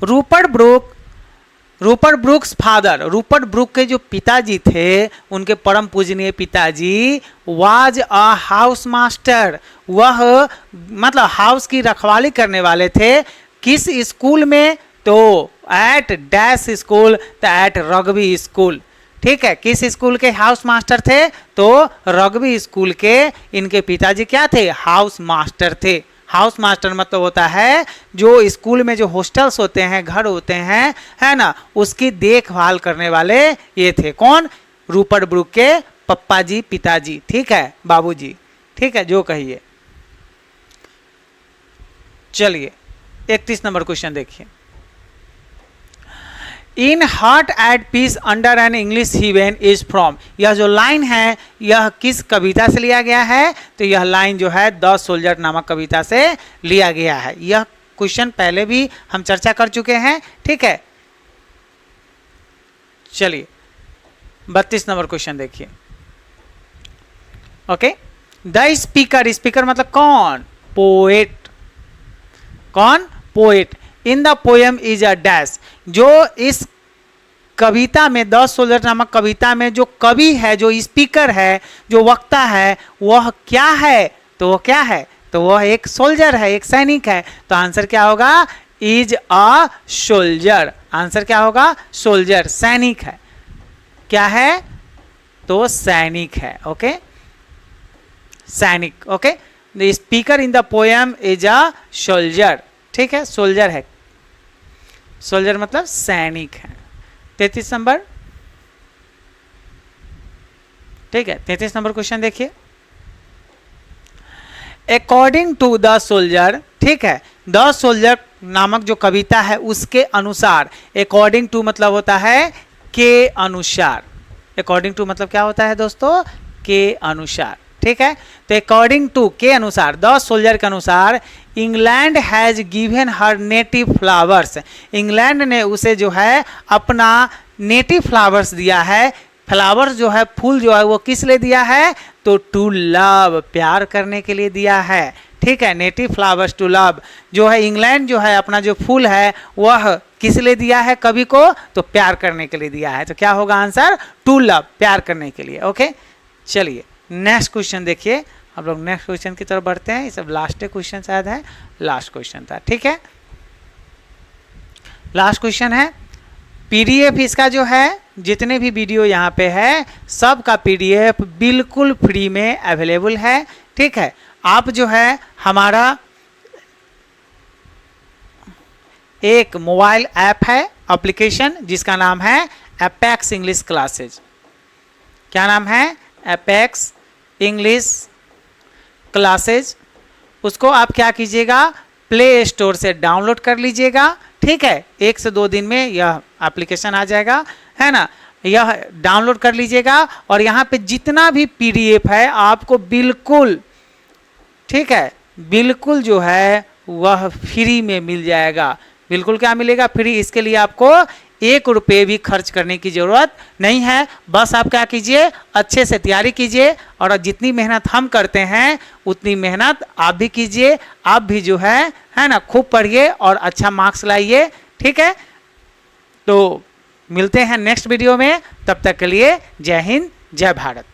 Rupert Brooke's father, Rupert Brooke के जो पिताजी थे, उनके परम पूजनीय पिताजी वाज अ हाउस मास्टर। वह मतलब हाउस की रखवाली करने वाले थे। किस स्कूल में, तो एट डैश स्कूल, तो एट रग्बी स्कूल। ठीक है, किस स्कूल के हाउस मास्टर थे, तो रग्बी स्कूल के इनके पिताजी क्या थे, हाउस मास्टर थे। हाउस मास्टर मतलब होता है जो स्कूल में जो हॉस्टल्स होते हैं, घर होते हैं, है ना, उसकी देखभाल करने वाले ये थे। कौन, रूपर्ट ब्रूक के पप्पा जी, पिताजी, ठीक है, बाबूजी, ठीक है, जो कहिए। चलिए 31 नंबर क्वेश्चन देखिए। In heart at peace under an English heaven is from, यह जो लाइन है यह किस कविता से लिया गया है? तो यह लाइन जो है द सोल्जर नामक कविता से लिया गया है। यह क्वेश्चन पहले भी हम चर्चा कर चुके हैं, ठीक है। चलिए 32 नंबर क्वेश्चन देखिए। ओके, द स्पीकर, स्पीकर मतलब कौन? पोएट, कौन? Poet. In the poem is a dash, जो इस कविता में, द सोल्जर नामक कविता में जो कवि है, जो स्पीकर है, जो वक्ता है, वह क्या है? तो वह क्या है? तो वह एक सोल्जर है, एक सैनिक है। तो आंसर क्या होगा? Is a soldier. आंसर क्या होगा? सोल्जर, सैनिक है। क्या है? तो सैनिक है। ओके, सैनिक। Okay, the speaker in the poem is a soldier, ठीक है, सोल्जर है। सोल्जर मतलब सैनिक है। 33 नंबर, ठीक है, 33 नंबर क्वेश्चन देखिए। अकॉर्डिंग टू द सोल्जर, ठीक है, द सोल्जर नामक जो कविता है उसके अनुसार, अकॉर्डिंग टू मतलब होता है के अनुसार। अकॉर्डिंग टू मतलब क्या होता है दोस्तों? के अनुसार, ठीक है। तो अकॉर्डिंग टू, के अनुसार, द सोल्जर के अनुसार, England has given her native flowers, England ने उसे जो है अपना नेटिव फ्लावर्स दिया है। फ्लावर्स जो है, फूल जो है, वो किस लिए दिया है? तो टू लव, प्यार करने के लिए दिया है, ठीक है। नेटिव फ्लावर्स टू लव, जो है इंग्लैंड जो है अपना जो फूल है वह किस लिए दिया है कवि को? तो प्यार करने के लिए दिया है। तो क्या होगा आंसर? टू लव, प्यार करने के लिए। ओके, चलिए नेक्स्ट क्वेश्चन देखिए। हम लोग नेक्स्ट क्वेश्चन की तरफ बढ़ते हैं। ये सब लास्ट क्वेश्चन शायद है, लास्ट क्वेश्चन था, ठीक है। लास्ट क्वेश्चन है, पीडीएफ इसका जो है, जितने भी वीडियो यहाँ पे है सब का पीडीएफ बिल्कुल फ्री में अवेलेबल है, ठीक है। आप जो है हमारा एक मोबाइल ऐप है, एप्लीकेशन, जिसका नाम है एपेक्स इंग्लिश क्लासेज। क्या नाम है? Apex English classes. उसको आप क्या कीजिएगा? प्ले स्टोर से डाउनलोड कर लीजिएगा, ठीक है। 1 से 2 दिन में यह एप्लीकेशन आ जाएगा, है ना। यह डाउनलोड कर लीजिएगा और यहाँ पे जितना भी पीडीएफ है आपको बिल्कुल, ठीक है, बिल्कुल जो है वह फ्री में मिल जाएगा। बिल्कुल क्या मिलेगा? फ्री। इसके लिए आपको 1 रुपये भी खर्च करने की ज़रूरत नहीं है। बस आप क्या कीजिए? अच्छे से तैयारी कीजिए और जितनी मेहनत हम करते हैं उतनी मेहनत आप भी कीजिए। आप भी जो है ना, खूब पढ़िए और अच्छा मार्क्स लाइए, ठीक है। तो मिलते हैं नेक्स्ट वीडियो में, तब तक के लिए जय हिंद, जय भारत।